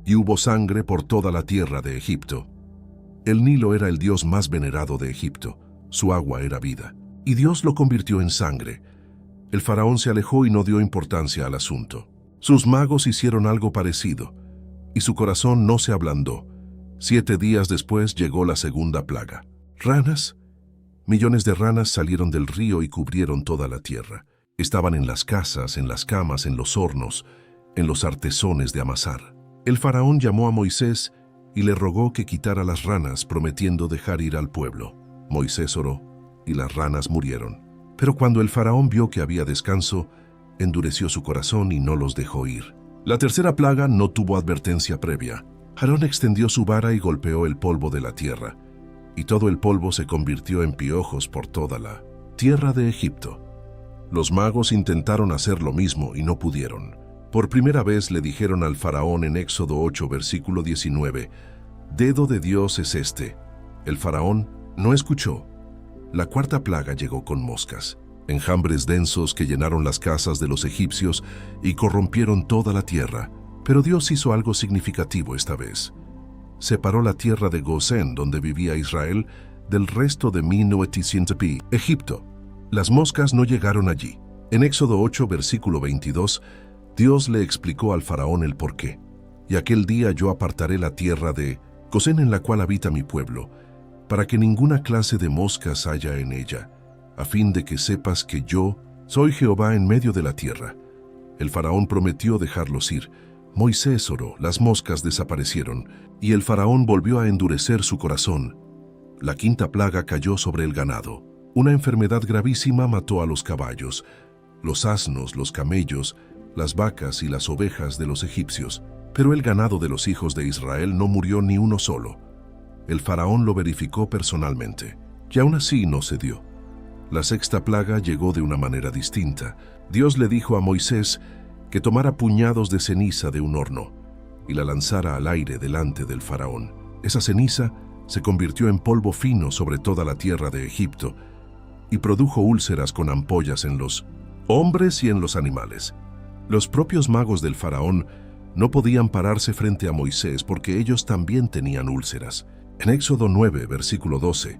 Y hubo sangre por toda la tierra de Egipto. El Nilo era el dios más venerado de Egipto. Su agua era vida. Y Dios lo convirtió en sangre. El Faraón se alejó y no dio importancia al asunto. Sus magos hicieron algo parecido, y su corazón no se ablandó. 7 días después llegó la segunda plaga. Ranas. Millones de ranas salieron del río y cubrieron toda la tierra. Estaban en las casas, en las camas, en los hornos, en los artesones de amasar. El Faraón llamó a Moisés y le rogó que quitara las ranas, prometiendo dejar ir al pueblo. Moisés oró, y las ranas murieron. Pero cuando el Faraón vio que había descanso, endureció su corazón y no los dejó ir. La tercera plaga no tuvo advertencia previa. Aarón extendió su vara y golpeó el polvo de la tierra, y todo el polvo se convirtió en piojos por toda la tierra de Egipto. Los magos intentaron hacer lo mismo y no pudieron. Por primera vez le dijeron al Faraón en Éxodo 8, versículo 19, «Dedo de Dios es este». El Faraón no escuchó. La cuarta plaga llegó con moscas, enjambres densos que llenaron las casas de los egipcios y corrompieron toda la tierra. Pero Dios hizo algo significativo esta vez. Separó la tierra de Gosén, donde vivía Israel, del resto de Minoeticintepi, Egipto. Las moscas no llegaron allí. En Éxodo 8, versículo 22, Dios le explicó al faraón el porqué. Y aquel día yo apartaré la tierra de Gosén en la cual habita mi pueblo, para que ninguna clase de moscas haya en ella, a fin de que sepas que yo soy Jehová en medio de la tierra. El faraón prometió dejarlos ir. Moisés oró, las moscas desaparecieron, y el faraón volvió a endurecer su corazón. La quinta plaga cayó sobre el ganado. Una enfermedad gravísima mató a los caballos, los asnos, los camellos, las vacas y las ovejas de los egipcios. Pero el ganado de los hijos de Israel no murió ni uno solo. El faraón lo verificó personalmente, y aún así no cedió. La sexta plaga llegó de una manera distinta. Dios le dijo a Moisés que tomara puñados de ceniza de un horno y la lanzara al aire delante del faraón. Esa ceniza se convirtió en polvo fino sobre toda la tierra de Egipto y produjo úlceras con ampollas en los hombres y en los animales. Los propios magos del faraón no podían pararse frente a Moisés porque ellos también tenían úlceras. En Éxodo 9, versículo 12,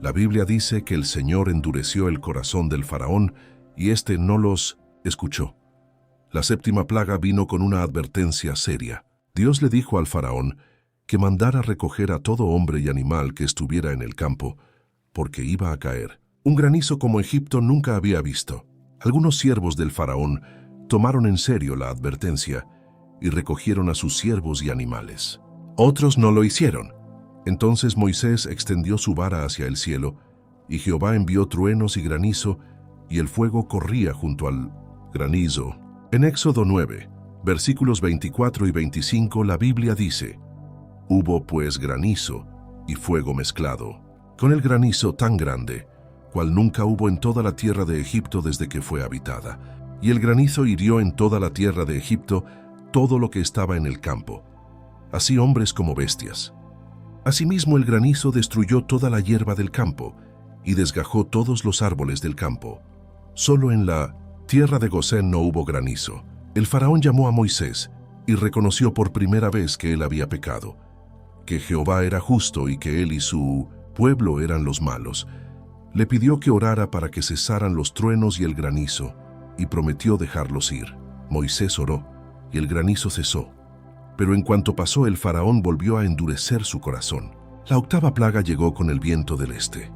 la Biblia dice que el Señor endureció el corazón del faraón y éste no los escuchó. La séptima plaga vino con una advertencia seria. Dios le dijo al faraón que mandara recoger a todo hombre y animal que estuviera en el campo, porque iba a caer un granizo como Egipto nunca había visto. Algunos siervos del faraón tomaron en serio la advertencia y recogieron a sus siervos y animales. Otros no lo hicieron. Entonces Moisés extendió su vara hacia el cielo, y Jehová envió truenos y granizo, y el fuego corría junto al granizo. En Éxodo 9, versículos 24 y 25, la Biblia dice: Hubo pues granizo y fuego mezclado, con el granizo tan grande, cual nunca hubo en toda la tierra de Egipto desde que fue habitada. Y el granizo hirió en toda la tierra de Egipto todo lo que estaba en el campo, así hombres como bestias. Asimismo el granizo destruyó toda la hierba del campo y desgajó todos los árboles del campo. Solo en la tierra de Gosén no hubo granizo. El faraón llamó a Moisés y reconoció por primera vez que él había pecado, que Jehová era justo y que él y su pueblo eran los malos. Le pidió que orara para que cesaran los truenos y el granizo, y prometió dejarlos ir. Moisés oró, y el granizo cesó. Pero en cuanto pasó, el faraón volvió a endurecer su corazón. La octava plaga llegó con el viento del este.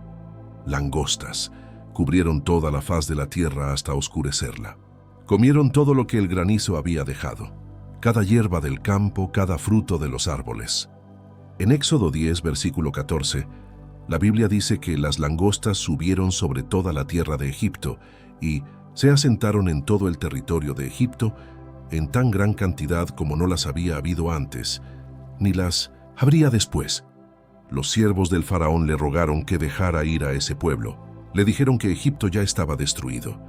Langostas cubrieron toda la faz de la tierra hasta oscurecerla. Comieron todo lo que el granizo había dejado, cada hierba del campo, cada fruto de los árboles. En Éxodo 10, versículo 14, la Biblia dice que las langostas subieron sobre toda la tierra de Egipto y se asentaron en todo el territorio de Egipto en tan gran cantidad como no las había habido antes, ni las habría después. Los siervos del faraón le rogaron que dejara ir a ese pueblo. Le dijeron que Egipto ya estaba destruido.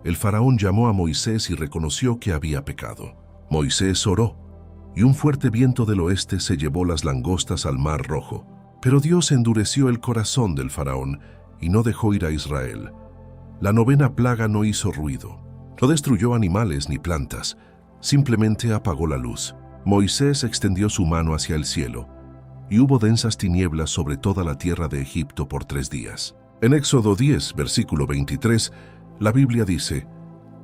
El faraón llamó a Moisés y reconoció que había pecado. Moisés oró, y un fuerte viento del oeste se llevó las langostas al mar Rojo. Pero Dios endureció el corazón del faraón y no dejó ir a Israel. La novena plaga no hizo ruido. No destruyó animales ni plantas. Simplemente apagó la luz. Moisés extendió su mano hacia el cielo, y hubo densas tinieblas sobre toda la tierra de Egipto por 3 días. En Éxodo 10, versículo 23, la Biblia dice: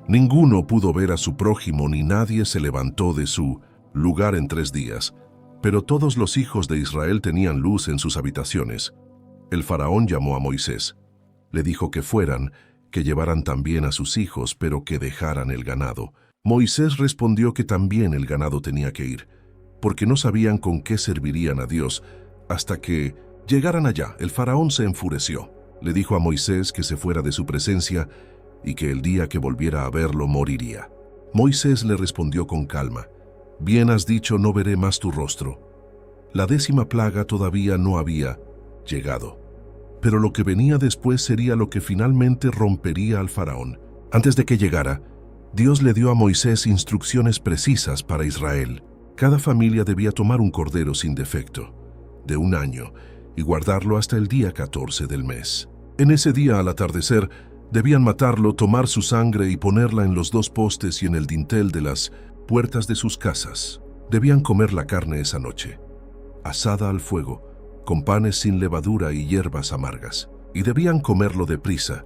Ninguno pudo ver a su prójimo, ni nadie se levantó de su lugar en 3 días, pero todos los hijos de Israel tenían luz en sus habitaciones. El faraón llamó a Moisés. Le dijo que fueran, que llevaran también a sus hijos, pero que dejaran el ganado. Moisés respondió que también el ganado tenía que ir, porque no sabían con qué servirían a Dios hasta que llegaran allá. El faraón se enfureció. Le dijo a Moisés que se fuera de su presencia y que el día que volviera a verlo moriría. Moisés le respondió con calma: Bien has dicho, no veré más tu rostro. La 10ª plaga todavía no había llegado, pero lo que venía después sería lo que finalmente rompería al faraón. Antes de que llegara, Dios le dio a Moisés instrucciones precisas para Israel. Cada familia debía tomar un cordero sin defecto, de 1 año, y guardarlo hasta el día 14 del mes. En ese día, al atardecer, debían matarlo, tomar su sangre y ponerla en los 2 postes y en el dintel de las puertas de sus casas. Debían comer la carne esa noche, asada al fuego, con panes sin levadura y hierbas amargas. Y debían comerlo deprisa,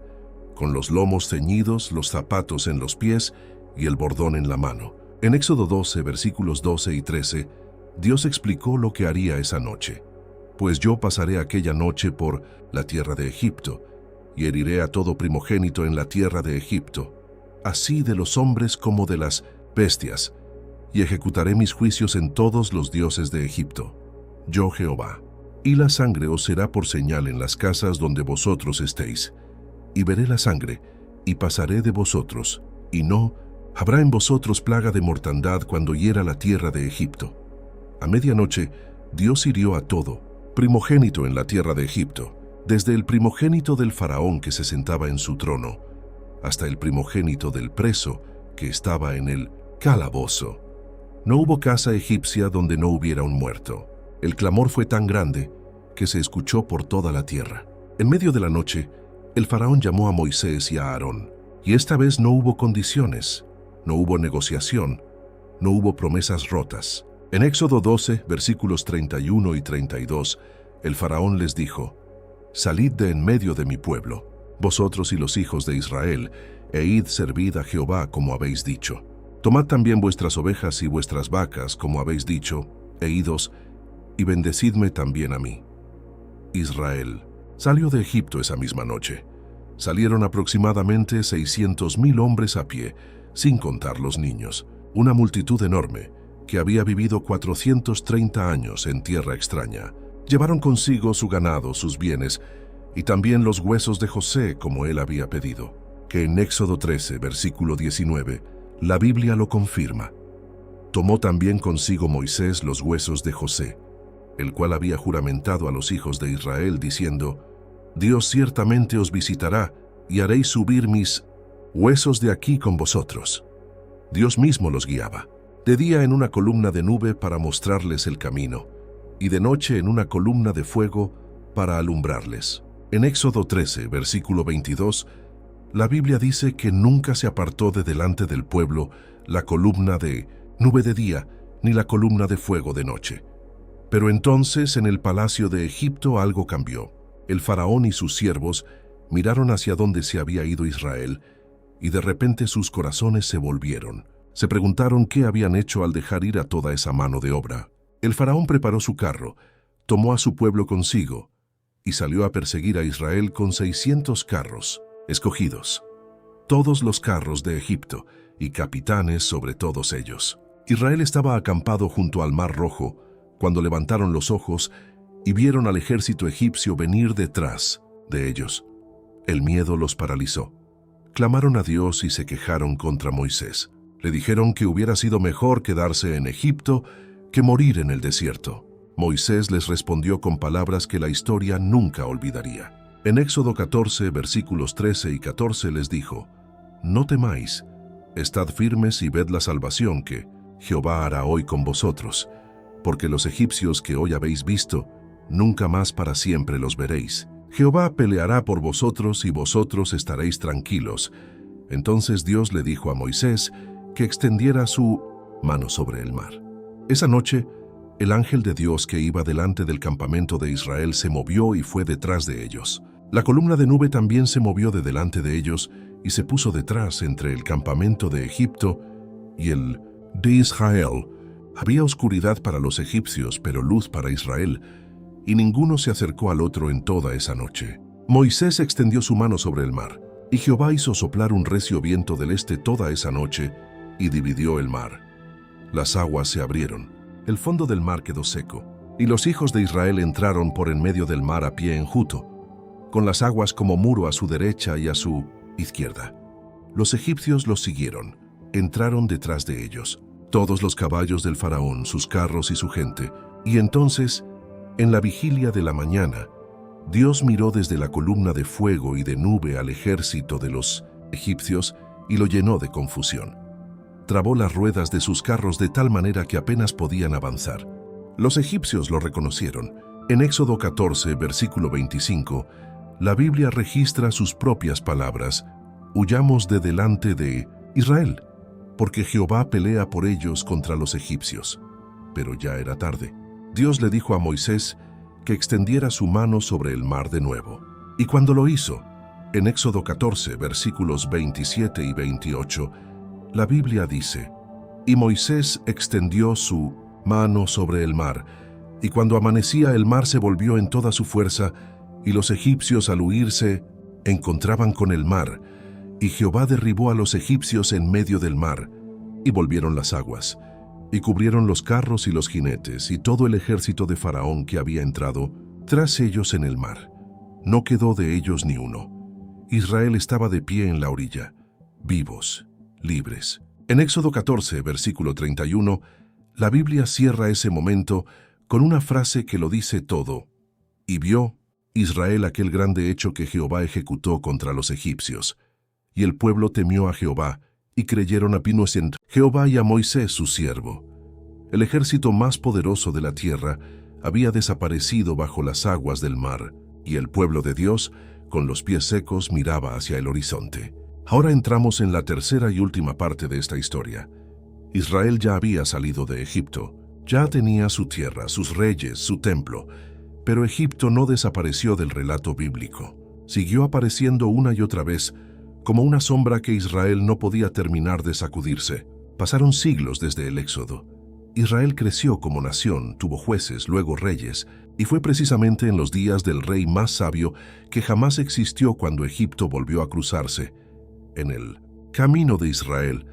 con los lomos ceñidos, los zapatos en los pies y el bordón en la mano. En Éxodo 12, versículos 12 y 13, Dios explicó lo que haría esa noche. Pues yo pasaré aquella noche por la tierra de Egipto, y heriré a todo primogénito en la tierra de Egipto, así de los hombres como de las bestias, y ejecutaré mis juicios en todos los dioses de Egipto. Yo Jehová. Y la sangre os será por señal en las casas donde vosotros estéis. Y veré la sangre, y pasaré de vosotros, y no habrá en vosotros plaga de mortandad cuando hiera la tierra de Egipto. A medianoche, Dios hirió a todo primogénito en la tierra de Egipto, desde el primogénito del faraón que se sentaba en su trono, hasta el primogénito del preso que estaba en el calabozo. No hubo casa egipcia donde no hubiera un muerto. El clamor fue tan grande que se escuchó por toda la tierra. En medio de la noche, el faraón llamó a Moisés y a Aarón, y esta vez no hubo condiciones, no hubo negociación, no hubo promesas rotas. En Éxodo 12, versículos 31 y 32, el faraón les dijo: «Salid de en medio de mi pueblo, vosotros y los hijos de Israel, e id servid a Jehová como habéis dicho. Tomad también vuestras ovejas y vuestras vacas como habéis dicho, e idos, y bendecidme también a mí». Israel salió de Egipto esa misma noche. Salieron aproximadamente 600,000 hombres a pie, sin contar los niños, una multitud enorme que había vivido 430 años en tierra extraña. Llevaron consigo su ganado, sus bienes, y también los huesos de José, como él había pedido, que en Éxodo 13, versículo 19, la Biblia lo confirma. Tomó también consigo Moisés los huesos de José, el cual había juramentado a los hijos de Israel, diciendo: «Dios ciertamente os visitará, y haréis subir mis huesos de aquí con vosotros». Dios mismo los guiaba, de día en una columna de nube para mostrarles el camino, y de noche en una columna de fuego para alumbrarles. En Éxodo 13, versículo 22, la Biblia dice que nunca se apartó de delante del pueblo la columna de nube de día, ni la columna de fuego de noche. Pero entonces en el palacio de Egipto algo cambió. El faraón y sus siervos miraron hacia donde se había ido Israel, y de repente sus corazones se volvieron. Se preguntaron qué habían hecho al dejar ir a toda esa mano de obra. El faraón preparó su carro, tomó a su pueblo consigo, y salió a perseguir a Israel con 600 carros escogidos, todos los carros de Egipto, y capitanes sobre todos ellos. Israel estaba acampado junto al Mar Rojo, cuando levantaron los ojos y vieron al ejército egipcio venir detrás de ellos. El miedo los paralizó. Clamaron a Dios y se quejaron contra Moisés. Le dijeron que hubiera sido mejor quedarse en Egipto que morir en el desierto. Moisés les respondió con palabras que la historia nunca olvidaría. En Éxodo 14, versículos 13 y 14 les dijo: «No temáis, estad firmes y ved la salvación que Jehová hará hoy con vosotros, porque los egipcios que hoy habéis visto, nunca más para siempre los veréis. Jehová peleará por vosotros y vosotros estaréis tranquilos». Entonces Dios le dijo a Moisés que extendiera su mano sobre el mar. Esa noche, el ángel de Dios que iba delante del campamento de Israel se movió y fue detrás de ellos. La columna de nube también se movió de delante de ellos y se puso detrás entre el campamento de Egipto y el de Israel. Había oscuridad para los egipcios, pero luz para Israel, y ninguno se acercó al otro en toda esa noche. Moisés extendió su mano sobre el mar, y Jehová hizo soplar un recio viento del este toda esa noche, y dividió el mar. Las aguas se abrieron, el fondo del mar quedó seco, y los hijos de Israel entraron por en medio del mar a pie enjuto, con las aguas como muro a su derecha y a su izquierda. Los egipcios los siguieron, entraron detrás de ellos, todos los caballos del faraón, sus carros y su gente, y entonces, en la vigilia de la mañana, Dios miró desde la columna de fuego y de nube al ejército de los egipcios y lo llenó de confusión. Trabó las ruedas de sus carros de tal manera que apenas podían avanzar. Los egipcios lo reconocieron. En Éxodo 14, versículo 25, la Biblia registra sus propias palabras: «Huyamos de delante de Israel, porque Jehová pelea por ellos contra los egipcios». Pero ya era tarde. Dios le dijo a Moisés que extendiera su mano sobre el mar de nuevo. Y cuando lo hizo, en Éxodo 14, versículos 27 y 28, La Biblia dice: «Y Moisés extendió su mano sobre el mar, y cuando amanecía el mar se volvió en toda su fuerza, y los egipcios al huirse encontraban con el mar, y Jehová derribó a los egipcios en medio del mar, y volvieron las aguas, y cubrieron los carros y los jinetes, y todo el ejército de Faraón que había entrado tras ellos en el mar. No quedó de ellos ni uno. Israel estaba de pie en la orilla, vivos, libres». En Éxodo 14, versículo 31, la Biblia cierra ese momento con una frase que lo dice todo: «Y vio Israel aquel grande hecho que Jehová ejecutó contra los egipcios. Y el pueblo temió a Jehová, y creyeron a Jehová y a Moisés su siervo». El ejército más poderoso de la tierra había desaparecido bajo las aguas del mar, y el pueblo de Dios, con los pies secos, miraba hacia el horizonte. Ahora entramos en la tercera y última parte de esta historia. Israel ya había salido de Egipto, ya tenía su tierra, sus reyes, su templo, pero Egipto no desapareció del relato bíblico. Siguió apareciendo una y otra vez, como una sombra que Israel no podía terminar de sacudirse. Pasaron siglos desde el Éxodo. Israel creció como nación, tuvo jueces, luego reyes, y fue precisamente en los días del rey más sabio que jamás existió cuando Egipto volvió a cruzarse en el camino de Israel,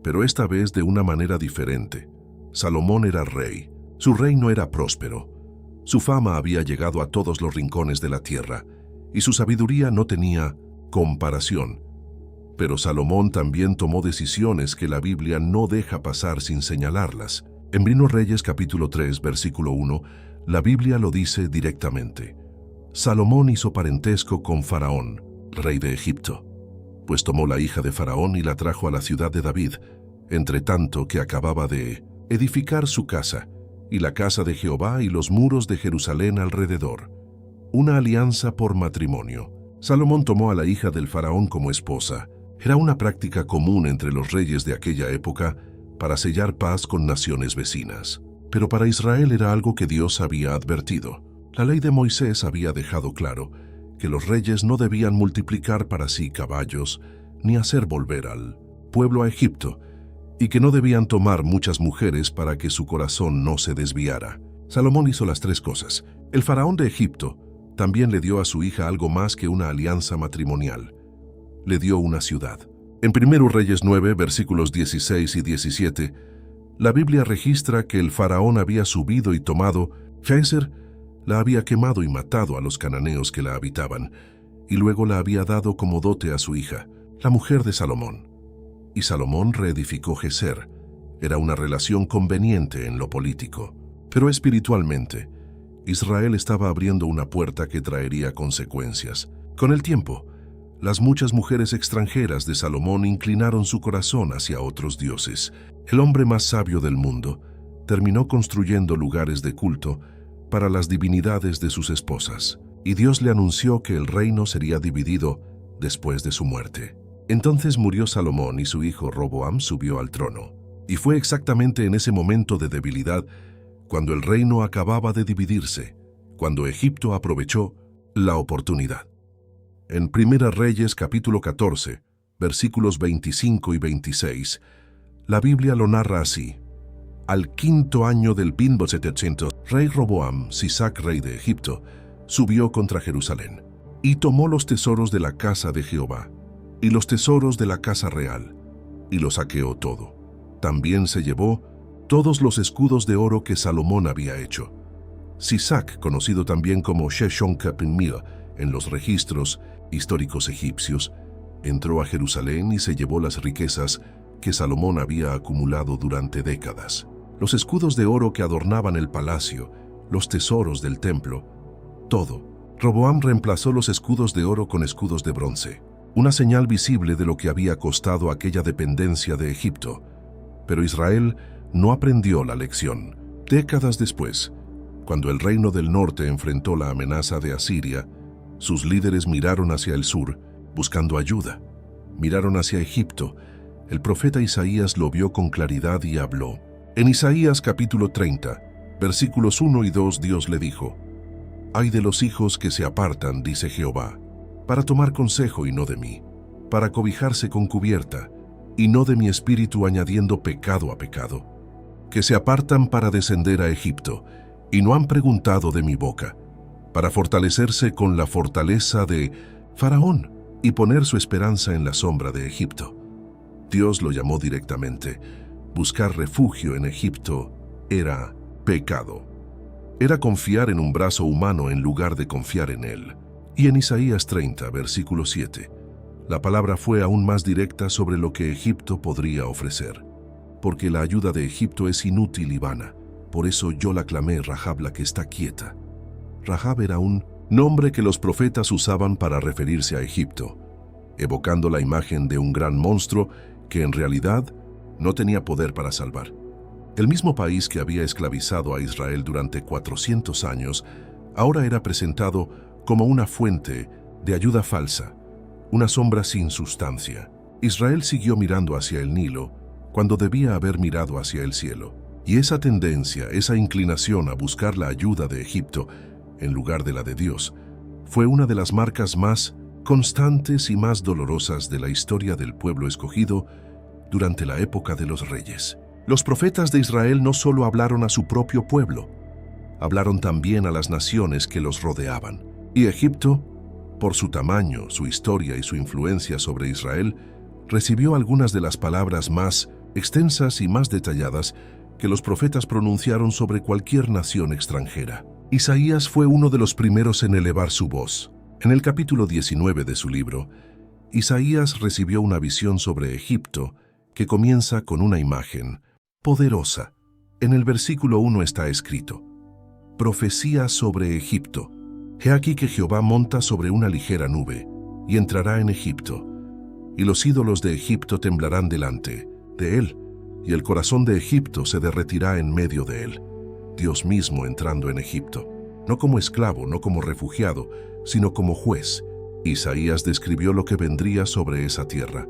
pero esta vez de una manera diferente. Salomón era rey. Su reino era próspero. Su fama había llegado a todos los rincones de la tierra, y su sabiduría no tenía comparación. Pero Salomón también tomó decisiones que la Biblia no deja pasar sin señalarlas. En Primero Reyes capítulo 3, versículo 1, la Biblia lo dice directamente: «Salomón hizo parentesco con Faraón, rey de Egipto, pues tomó la hija de Faraón y la trajo a la ciudad de David, entre tanto que acababa de edificar su casa, y la casa de Jehová y los muros de Jerusalén alrededor, una alianza por matrimonio». Salomón tomó a la hija del Faraón como esposa. Era una práctica común entre los reyes de aquella época para sellar paz con naciones vecinas. Pero para Israel era algo que Dios había advertido. La ley de Moisés había dejado claro que los reyes no debían multiplicar para sí caballos ni hacer volver al pueblo a Egipto, y que no debían tomar muchas mujeres para que su corazón no se desviara. Salomón hizo las tres cosas. El faraón de Egipto también le dio a su hija algo más que una alianza matrimonial. Le dio una ciudad. En 1 Reyes 9, versículos 16 y 17, la Biblia registra que el faraón había subido y tomado Gézer, la había quemado y matado a los cananeos que la habitaban, y luego la había dado como dote a su hija, la mujer de Salomón. Y Salomón reedificó Gézer. Era una relación conveniente en lo político, pero espiritualmente, Israel estaba abriendo una puerta que traería consecuencias. Con el tiempo, las muchas mujeres extranjeras de Salomón inclinaron su corazón hacia otros dioses. El hombre más sabio del mundo terminó construyendo lugares de culto para las divinidades de sus esposas, y Dios le anunció que el reino sería dividido después de su muerte. Entonces murió Salomón y su hijo Roboam subió al trono. Y fue exactamente en ese momento de debilidad, cuando el reino acababa de dividirse, cuando Egipto aprovechó la oportunidad. En 1 Reyes capítulo 14, versículos 25 y 26, la Biblia lo narra así: «Al quinto año del 700, rey Roboam, Sisac rey de Egipto, subió contra Jerusalén, y tomó los tesoros de la casa de Jehová, y los tesoros de la casa real, y lo saqueó todo. También se llevó todos los escudos de oro que Salomón había hecho». Sisac, conocido también como Sheshonqapinmil en los registros históricos egipcios, entró a Jerusalén y se llevó las riquezas que Salomón había acumulado durante décadas. Los escudos de oro que adornaban el palacio, los tesoros del templo, todo. Roboam reemplazó los escudos de oro con escudos de bronce, una señal visible de lo que había costado aquella dependencia de Egipto. Pero Israel no aprendió la lección. Décadas después, cuando el reino del norte enfrentó la amenaza de Asiria, sus líderes miraron hacia el sur, buscando ayuda. Miraron hacia Egipto. El profeta Isaías lo vio con claridad y habló. En Isaías capítulo 30, versículos 1 y 2, Dios le dijo: «Ay de los hijos que se apartan, dice Jehová, para tomar consejo y no de mí, para cobijarse con cubierta y no de mi espíritu añadiendo pecado a pecado, que se apartan para descender a Egipto, y no han preguntado de mi boca, para fortalecerse con la fortaleza de Faraón y poner su esperanza en la sombra de Egipto. Dios lo llamó directamente. Buscar refugio en Egipto era pecado. Era confiar en un brazo humano en lugar de confiar en Él. Y en Isaías 30, versículo 7, la palabra fue aún más directa sobre lo que Egipto podría ofrecer. Porque la ayuda de Egipto es inútil y vana. Por eso yo la clamé Rahab, la que está quieta. Rahab era un nombre que los profetas usaban para referirse a Egipto, evocando la imagen de un gran monstruo que en realidad no tenía poder para salvar. El mismo país que había esclavizado a Israel durante 400 años, ahora era presentado como una fuente de ayuda falsa, una sombra sin sustancia. Israel siguió mirando hacia el Nilo cuando debía haber mirado hacia el cielo. Y esa tendencia, esa inclinación a buscar la ayuda de Egipto en lugar de la de Dios, fue una de las marcas más constantes y más dolorosas de la historia del pueblo escogido durante la época de los reyes. Los profetas de Israel no solo hablaron a su propio pueblo, hablaron también a las naciones que los rodeaban. Y Egipto, por su tamaño, su historia y su influencia sobre Israel, recibió algunas de las palabras más extensas y más detalladas que los profetas pronunciaron sobre cualquier nación extranjera. Isaías fue uno de los primeros en elevar su voz. En el capítulo 19 de su libro, Isaías recibió una visión sobre Egipto que comienza con una imagen poderosa. En el versículo 1 está escrito: Profecía sobre Egipto. He aquí que Jehová monta sobre una ligera nube y entrará en Egipto, y los ídolos de Egipto temblarán delante de él, y el corazón de Egipto se derretirá en medio de él. Dios mismo entrando en Egipto, no como esclavo, no como refugiado, sino como juez. Isaías describió lo que vendría sobre esa tierra: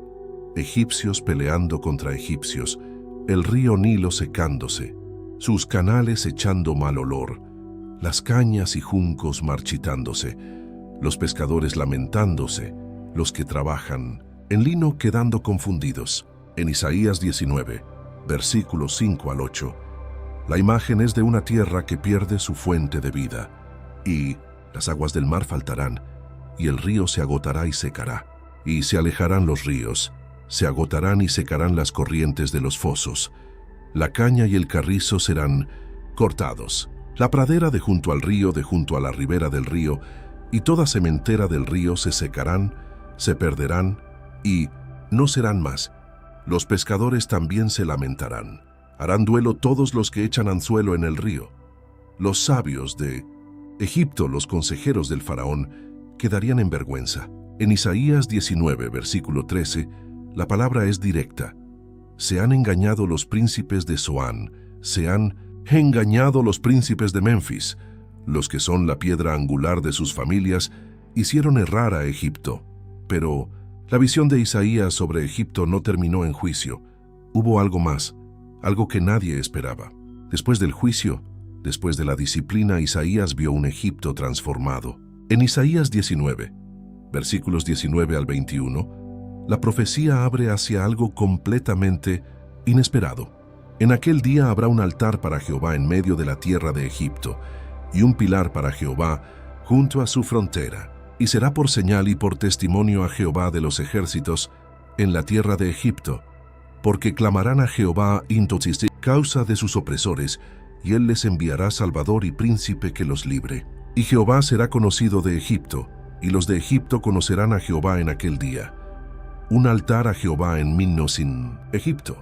egipcios peleando contra egipcios, el río Nilo secándose, sus canales echando mal olor, las cañas y juncos marchitándose, los pescadores lamentándose, los que trabajan en lino quedando confundidos. En Isaías 19, versículos 5 al 8, la imagen es de una tierra que pierde su fuente de vida, y las aguas del mar faltarán, y el río se agotará y secará, y se alejarán los ríos, se agotarán y secarán las corrientes de los fosos, la caña y el carrizo serán cortados, la pradera de junto al río, de junto a la ribera del río, y toda sementera del río se secarán, se perderán, y no serán más. Los pescadores también se lamentarán. Harán duelo todos los que echan anzuelo en el río. Los sabios de Egipto, los consejeros del faraón, quedarían en vergüenza. En Isaías 19, versículo 13, la palabra es directa. Se han engañado los príncipes de Zoán, se han engañado los príncipes de Memphis. Los que son la piedra angular de sus familias hicieron errar a Egipto. Pero la visión de Isaías sobre Egipto no terminó en juicio. Hubo algo más, algo que nadie esperaba. Después del juicio, después de la disciplina, Isaías vio un Egipto transformado. En Isaías 19, versículos 19 al 21, la profecía abre hacia algo completamente inesperado. En aquel día habrá un altar para Jehová en medio de la tierra de Egipto, y un pilar para Jehová junto a su frontera, y será por señal y por testimonio a Jehová de los ejércitos en la tierra de Egipto, porque clamarán a Jehová entonces causa de sus opresores, y él les enviará salvador y príncipe que los libre. Y Jehová será conocido de Egipto, y los de Egipto conocerán a Jehová en aquel día. Un altar a Jehová en Minos en Egipto.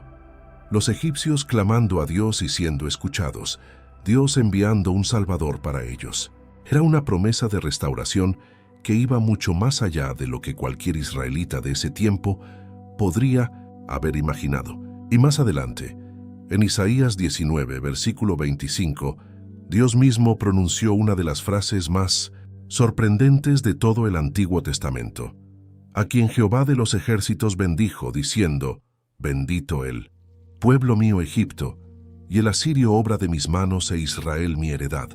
Los egipcios clamando a Dios y siendo escuchados, Dios enviando un salvador para ellos. Era una promesa de restauración que iba mucho más allá de lo que cualquier israelita de ese tiempo podría haber imaginado. Y más adelante, en Isaías 19, versículo 25, Dios mismo pronunció una de las frases más sorprendentes de todo el Antiguo Testamento, a quien Jehová de los ejércitos bendijo, diciendo: bendito él, pueblo mío Egipto, y el asirio obra de mis manos e Israel mi heredad.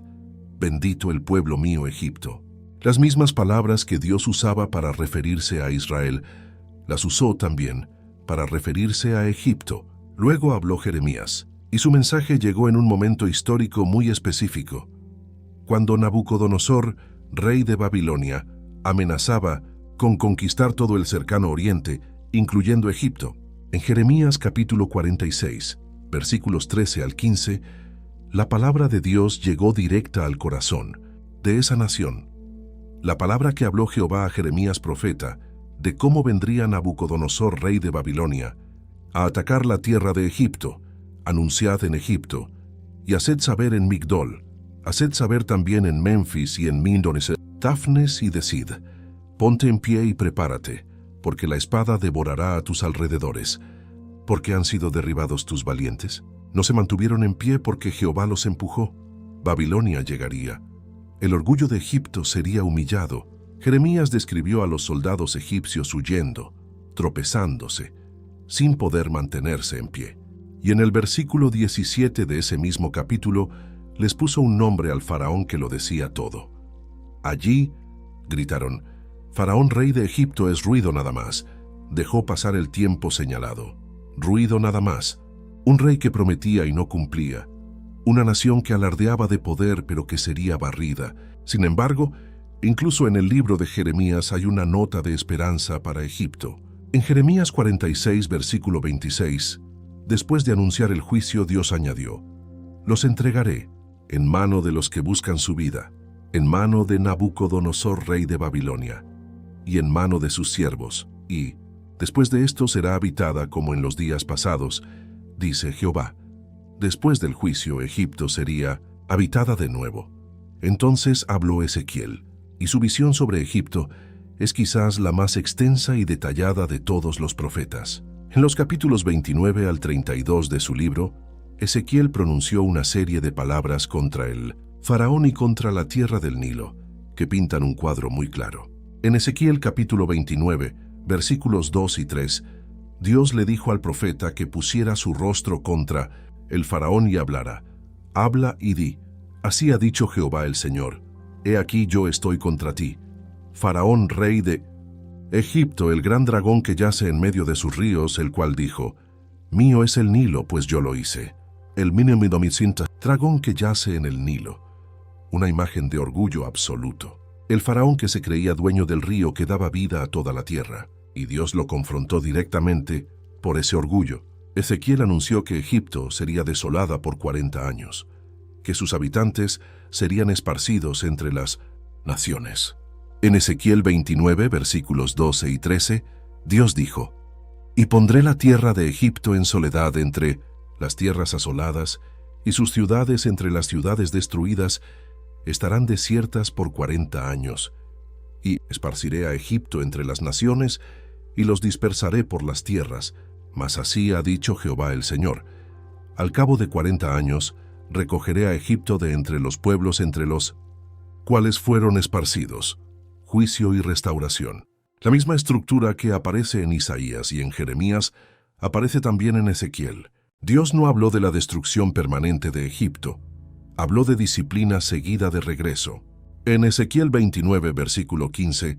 Bendito el pueblo mío Egipto. Las mismas palabras que Dios usaba para referirse a Israel, las usó también para referirse a Egipto. Luego habló Jeremías, y su mensaje llegó en un momento histórico muy específico, cuando Nabucodonosor, rey de Babilonia, amenazaba con conquistar todo el cercano oriente, incluyendo Egipto. En Jeremías capítulo 46, versículos 13 al 15, la palabra de Dios llegó directa al corazón de esa nación. La palabra que habló Jehová a Jeremías profeta de cómo vendría Nabucodonosor, rey de Babilonia, a atacar la tierra de Egipto. Anunciad en Egipto, y haced saber en Migdol, haced saber también en Memphis y en Mindonese, Tafnes y decid, ponte en pie y prepárate, porque la espada devorará a tus alrededores. ¿Por qué han sido derribados tus valientes? No se mantuvieron en pie porque Jehová los empujó. Babilonia llegaría. El orgullo de Egipto sería humillado. Jeremías describió a los soldados egipcios huyendo, tropezándose, sin poder mantenerse en pie. Y en el versículo 17 de ese mismo capítulo, les puso un nombre al faraón que lo decía todo. Allí, gritaron, Faraón rey de Egipto es ruido nada más. Dejó pasar el tiempo señalado. Ruido nada más. Un rey que prometía y no cumplía. Una nación que alardeaba de poder pero que sería barrida. Sin embargo, incluso en el libro de Jeremías hay una nota de esperanza para Egipto. En Jeremías 46, versículo 26, después de anunciar el juicio, Dios añadió, los entregaré en mano de los que buscan su vida, en mano de Nabucodonosor, rey de Babilonia, y en mano de sus siervos, y después de esto será habitada como en los días pasados, dice Jehová. Después del juicio, Egipto sería habitada de nuevo. Entonces habló Ezequiel, y su visión sobre Egipto es quizás la más extensa y detallada de todos los profetas. En los capítulos 29 al 32 de su libro, Ezequiel pronunció una serie de palabras contra el faraón y contra la tierra del Nilo, que pintan un cuadro muy claro. En Ezequiel capítulo 29, versículos 2 y 3, Dios le dijo al profeta que pusiera su rostro contra el faraón y hablara. Habla y di, así ha dicho Jehová el Señor, he aquí yo estoy contra ti, faraón rey de Egipto, el gran dragón que yace en medio de sus ríos, el cual dijo, mío es el Nilo, pues yo lo hice. El minimidomicinta, dragón que yace en el Nilo. Una imagen de orgullo absoluto. El faraón que se creía dueño del río que daba vida a toda la tierra, y Dios lo confrontó directamente por ese orgullo. Ezequiel anunció que Egipto sería desolada por 40 años, que sus habitantes serían esparcidos entre las naciones. En Ezequiel 29, versículos 12 y 13, Dios dijo, y pondré la tierra de Egipto en soledad entre las tierras asoladas, y sus ciudades entre las ciudades destruidas estarán desiertas por 40 años, y esparciré a Egipto entre las naciones, y los dispersaré por las tierras, mas así ha dicho Jehová el Señor. Al cabo de 40 años, recogeré a Egipto de entre los pueblos entre los cuales fueron esparcidos. Juicio y restauración. La misma estructura que aparece en Isaías y en Jeremías aparece también en Ezequiel. Dios no habló de la destrucción permanente de Egipto, habló de disciplina seguida de regreso. En Ezequiel 29, versículo 15,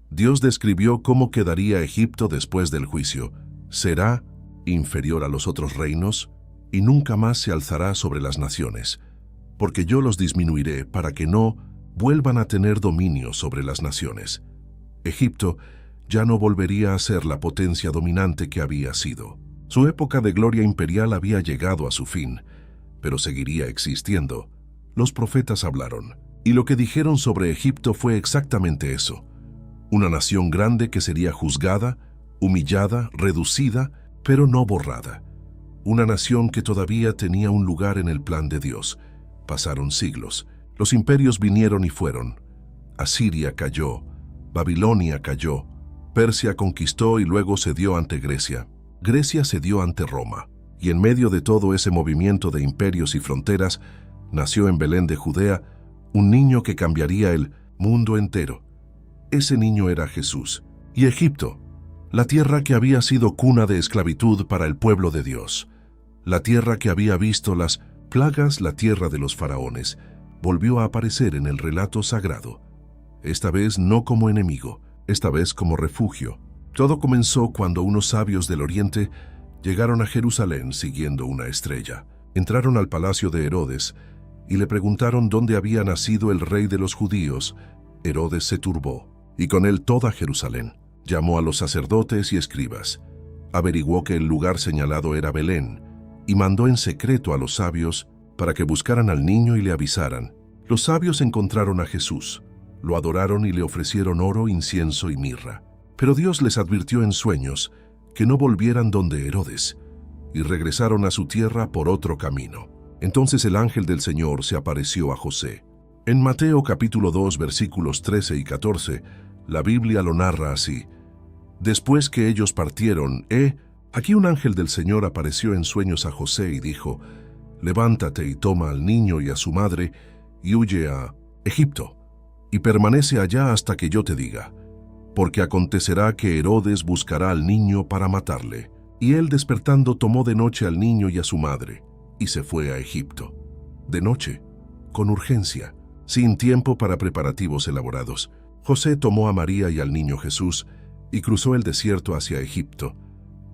Dios describió cómo quedaría Egipto después del juicio. Será inferior a los otros reinos y nunca más se alzará sobre las naciones, porque yo los disminuiré para que no vuelvan a tener dominio sobre las naciones. Egipto ya no volvería a ser la potencia dominante que había sido. Su época de gloria imperial había llegado a su fin, pero seguiría existiendo. Los profetas hablaron, y lo que dijeron sobre Egipto fue exactamente eso. Una nación grande que sería juzgada, humillada, reducida, pero no borrada. Una nación que todavía tenía un lugar en el plan de Dios. Pasaron siglos. Los imperios vinieron y fueron. Asiria cayó, Babilonia cayó, Persia conquistó y luego cedió ante Grecia. Grecia cedió ante Roma. Y en medio de todo ese movimiento de imperios y fronteras, nació en Belén de Judea un niño que cambiaría el mundo entero. Ese niño era Jesús. Y Egipto, la tierra que había sido cuna de esclavitud para el pueblo de Dios, la tierra que había visto las plagas, la tierra de los faraones, volvió a aparecer en el relato sagrado. Esta vez no como enemigo, esta vez como refugio. Todo comenzó cuando unos sabios del oriente llegaron a Jerusalén siguiendo una estrella. Entraron al palacio de Herodes y le preguntaron dónde había nacido el rey de los judíos. Herodes se turbó, y con él toda Jerusalén. Llamó a los sacerdotes y escribas, averiguó que el lugar señalado era Belén, y mandó en secreto a los sabios para que buscaran al niño y le avisaran. Los sabios encontraron a Jesús, lo adoraron y le ofrecieron oro, incienso y mirra. Pero Dios les advirtió en sueños que no volvieran donde Herodes, y regresaron a su tierra por otro camino. Entonces el ángel del Señor se apareció a José. En Mateo capítulo 2, versículos 13 y 14, la Biblia lo narra así. Después que ellos partieron, aquí un ángel del Señor apareció en sueños a José y dijo, levántate y toma al niño y a su madre y huye a Egipto, y permanece allá hasta que yo te diga, porque acontecerá que Herodes buscará al niño para matarle. Y él despertando tomó de noche al niño y a su madre, y se fue a Egipto. De noche, con urgencia, sin tiempo para preparativos elaborados, José tomó a María y al niño Jesús y cruzó el desierto hacia Egipto,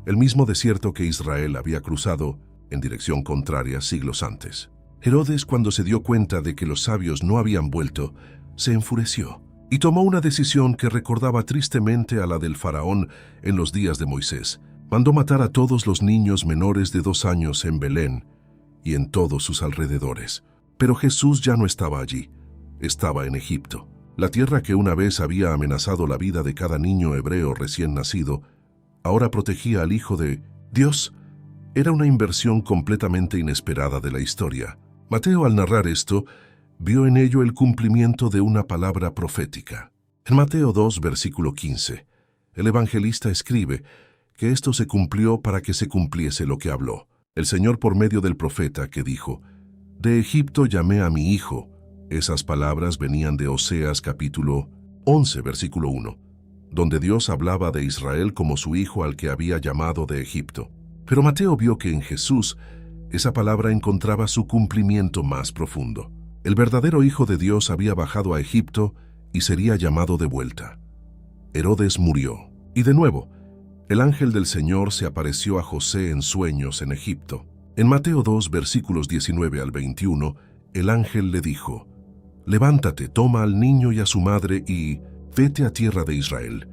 el mismo desierto que Israel había cruzado en dirección contraria siglos antes. Herodes, cuando se dio cuenta de que los sabios no habían vuelto, se enfureció y tomó una decisión que recordaba tristemente a la del faraón en los días de Moisés. Mandó matar a todos los niños menores de 2 años en Belén y en todos sus alrededores. Pero Jesús ya no estaba allí, estaba en Egipto. La tierra que una vez había amenazado la vida de cada niño hebreo recién nacido, ahora protegía al Hijo de Dios. Era una inversión completamente inesperada de la historia. Mateo, al narrar esto, vio en ello el cumplimiento de una palabra profética. En Mateo 2, versículo 15, el evangelista escribe que esto se cumplió para que se cumpliese lo que habló el Señor por medio del profeta, que dijo, de Egipto llamé a mi hijo. Esas palabras venían de Oseas capítulo 11, versículo 1, donde Dios hablaba de Israel como su hijo al que había llamado de Egipto. Pero Mateo vio que en Jesús esa palabra encontraba su cumplimiento más profundo. El verdadero Hijo de Dios había bajado a Egipto y sería llamado de vuelta. Herodes murió, y de nuevo, el ángel del Señor se apareció a José en sueños en Egipto. En Mateo 2, versículos 19 al 21, el ángel le dijo, levántate, toma al niño y a su madre y vete a tierra de Israel,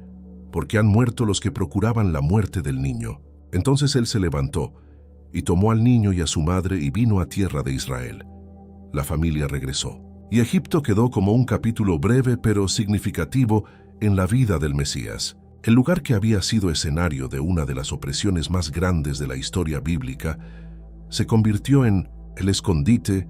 porque han muerto los que procuraban la muerte del niño. Entonces él se levantó y tomó al niño y a su madre y vino a tierra de Israel. La familia regresó, y Egipto quedó como un capítulo breve pero significativo en la vida del Mesías. El lugar que había sido escenario de una de las opresiones más grandes de la historia bíblica se convirtió en el escondite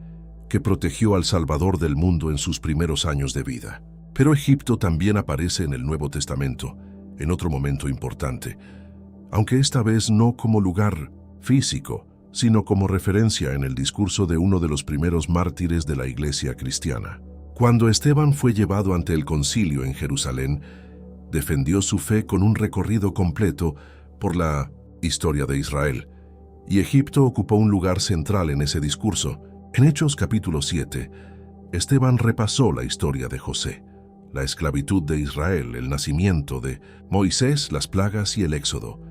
que protegió al Salvador del mundo en sus primeros años de vida. Pero Egipto también aparece en el Nuevo Testamento, en otro momento importante, aunque esta vez no como lugar físico, sino como referencia en el discurso de uno de los primeros mártires de la Iglesia cristiana. Cuando Esteban fue llevado ante el concilio en Jerusalén, defendió su fe con un recorrido completo por la historia de Israel, y Egipto ocupó un lugar central en ese discurso. En Hechos capítulo 7, Esteban repasó la historia de José, la esclavitud de Israel, el nacimiento de Moisés, las plagas y el éxodo.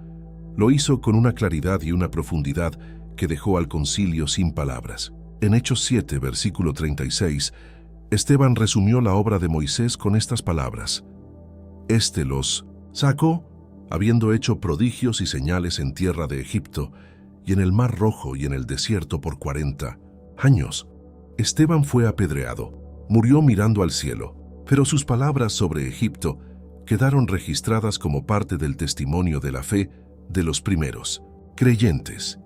Lo hizo con una claridad y una profundidad que dejó al concilio sin palabras. En Hechos 7, versículo 36, Esteban resumió la obra de Moisés con estas palabras: Este los sacó, habiendo hecho prodigios y señales en tierra de Egipto, y en el Mar Rojo y en el desierto por 40 años. Esteban fue apedreado, murió mirando al cielo, pero sus palabras sobre Egipto quedaron registradas como parte del testimonio de la fe de los primeros creyentes.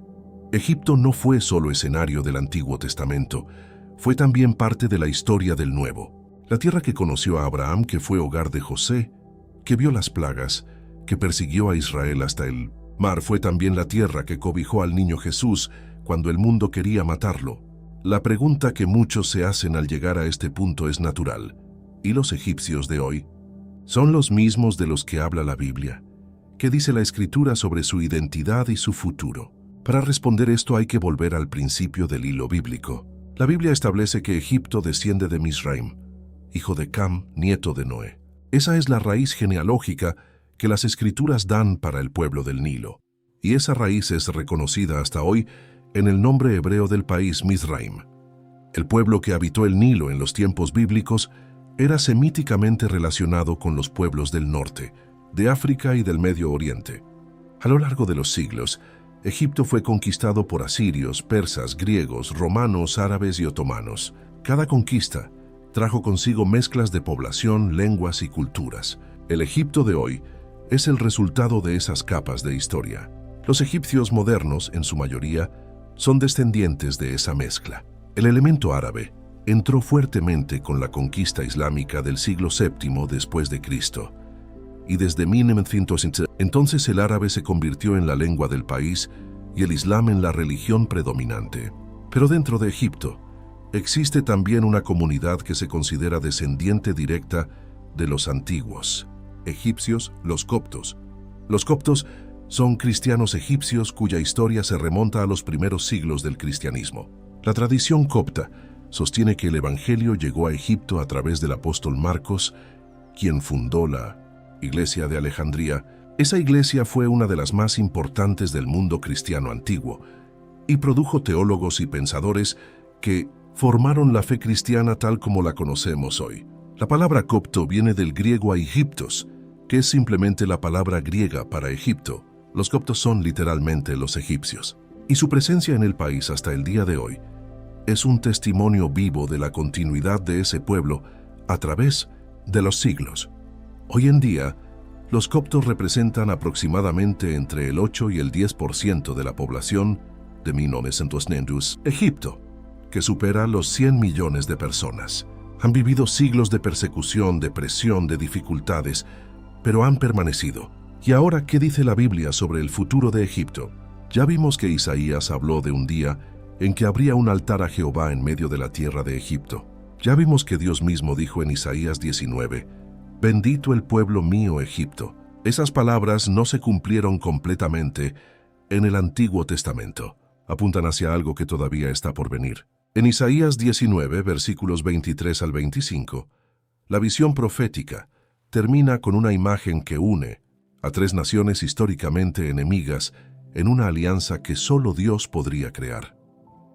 Egipto no fue solo escenario del Antiguo Testamento, fue también parte de la historia del Nuevo. La tierra que conoció a Abraham, que fue hogar de José, que vio las plagas, que persiguió a Israel hasta el mar, fue también la tierra que cobijó al niño Jesús cuando el mundo quería matarlo. La pregunta que muchos se hacen al llegar a este punto es natural. ¿Y los egipcios de hoy? ¿Son los mismos de los que habla la Biblia? ¿Qué dice la Escritura sobre su identidad y su futuro? Para responder esto hay que volver al principio del hilo bíblico. La Biblia establece que Egipto desciende de Misraim, hijo de Cam, nieto de Noé. Esa es la raíz genealógica que las Escrituras dan para el pueblo del Nilo. Y esa raíz es reconocida hasta hoy en el nombre hebreo del país Mizraim. El pueblo que habitó el Nilo en los tiempos bíblicos era semíticamente relacionado con los pueblos del norte, de África y del Medio Oriente. A lo largo de los siglos, Egipto fue conquistado por asirios, persas, griegos, romanos, árabes y otomanos. Cada conquista trajo consigo mezclas de población, lenguas y culturas. El Egipto de hoy es el resultado de esas capas de historia. Los egipcios modernos, en su mayoría, son descendientes de esa mezcla. El elemento árabe entró fuertemente con la conquista islámica del siglo VII después de Cristo, y desde 1900 entonces el árabe se convirtió en la lengua del país y el Islam en la religión predominante. Pero dentro de Egipto existe también una comunidad que se considera descendiente directa de los antiguos egipcios, los coptos. Los coptos son cristianos egipcios cuya historia se remonta a los primeros siglos del cristianismo. La tradición copta sostiene que el Evangelio llegó a Egipto a través del apóstol Marcos, quien fundó la Iglesia de Alejandría. Esa iglesia fue una de las más importantes del mundo cristiano antiguo y produjo teólogos y pensadores que formaron la fe cristiana tal como la conocemos hoy. La palabra copto viene del griego Aegyptos, que es simplemente la palabra griega para Egipto. Los coptos son literalmente los egipcios, y su presencia en el país hasta el día de hoy es un testimonio vivo de la continuidad de ese pueblo a través de los siglos. Hoy en día, los coptos representan aproximadamente entre el 8 y el 10% de la población de 1900 Egipto, que supera los 100 millones de personas. Han vivido siglos de persecución, de presión, de dificultades, pero han permanecido. ¿Y ahora qué dice la Biblia sobre el futuro de Egipto? Ya vimos que Isaías habló de un día en que habría un altar a Jehová en medio de la tierra de Egipto. Ya vimos que Dios mismo dijo en Isaías 19, «Bendito el pueblo mío Egipto». Esas palabras no se cumplieron completamente en el Antiguo Testamento. Apuntan hacia algo que todavía está por venir. En Isaías 19, versículos 23 al 25, la visión profética termina con una imagen que une a tres naciones históricamente enemigas en una alianza que solo Dios podría crear.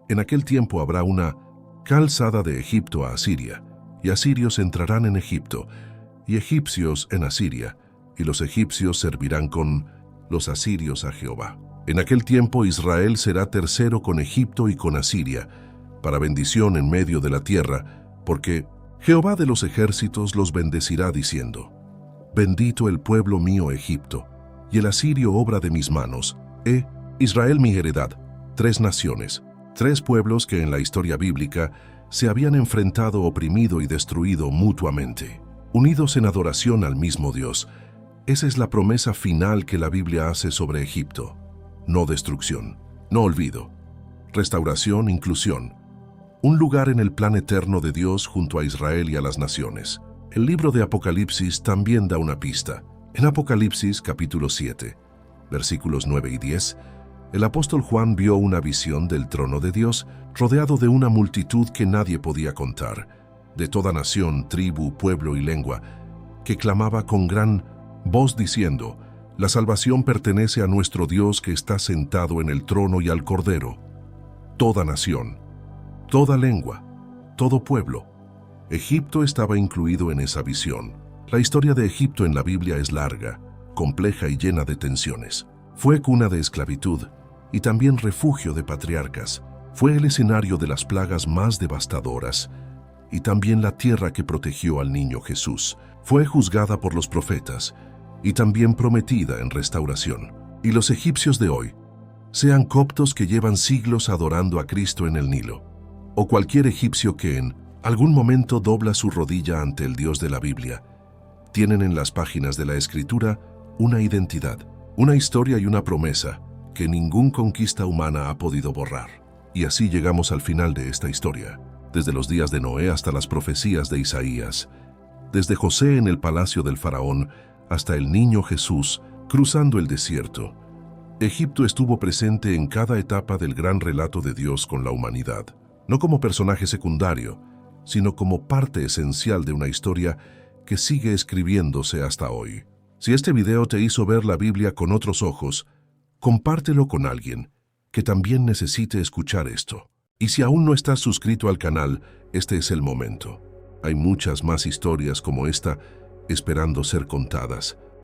En aquel tiempo habrá una calzada de Egipto a Asiria, y asirios entrarán en Egipto, y egipcios en Asiria, y los egipcios servirán con los asirios a Jehová. En aquel tiempo Israel será tercero con Egipto y con Asiria, para bendición en medio de la tierra, porque Jehová de los ejércitos los bendecirá diciendo, «Bendito el pueblo mío Egipto, y el asirio obra de mis manos, Israel mi heredad». Tres naciones, tres pueblos que en la historia bíblica se habían enfrentado, oprimido y destruido mutuamente, unidos en adoración al mismo Dios. Esa es la promesa final que la Biblia hace sobre Egipto. No destrucción, no olvido, restauración, inclusión. Un lugar en el plan eterno de Dios junto a Israel y a las naciones. El libro de Apocalipsis también da una pista. En Apocalipsis capítulo 7, versículos 9 y 10, el apóstol Juan vio una visión del trono de Dios rodeado de una multitud que nadie podía contar, de toda nación, tribu, pueblo y lengua, que clamaba con gran voz diciendo, «La salvación pertenece a nuestro Dios que está sentado en el trono y al Cordero». Toda nación, toda lengua, todo pueblo. Egipto estaba incluido en esa visión. La historia de Egipto en la Biblia es larga, compleja y llena de tensiones. Fue cuna de esclavitud y también refugio de patriarcas. Fue el escenario de las plagas más devastadoras y también la tierra que protegió al niño Jesús. Fue juzgada por los profetas y también prometida en restauración. Y los egipcios de hoy, sean coptos que llevan siglos adorando a Cristo en el Nilo, o cualquier egipcio que en algún momento dobla su rodilla ante el Dios de la Biblia, tienen en las páginas de la Escritura una identidad, una historia y una promesa que ningún conquista humana ha podido borrar. Y así llegamos al final de esta historia, desde los días de Noé hasta las profecías de Isaías, desde José en el palacio del faraón hasta el niño Jesús cruzando el desierto. Egipto estuvo presente en cada etapa del gran relato de Dios con la humanidad, no como personaje secundario, sino como parte esencial de una historia que sigue escribiéndose hasta hoy. Si este video te hizo ver la Biblia con otros ojos, compártelo con alguien que también necesite escuchar esto. Y si aún no estás suscrito al canal, este es el momento. Hay muchas más historias como esta esperando ser contadas.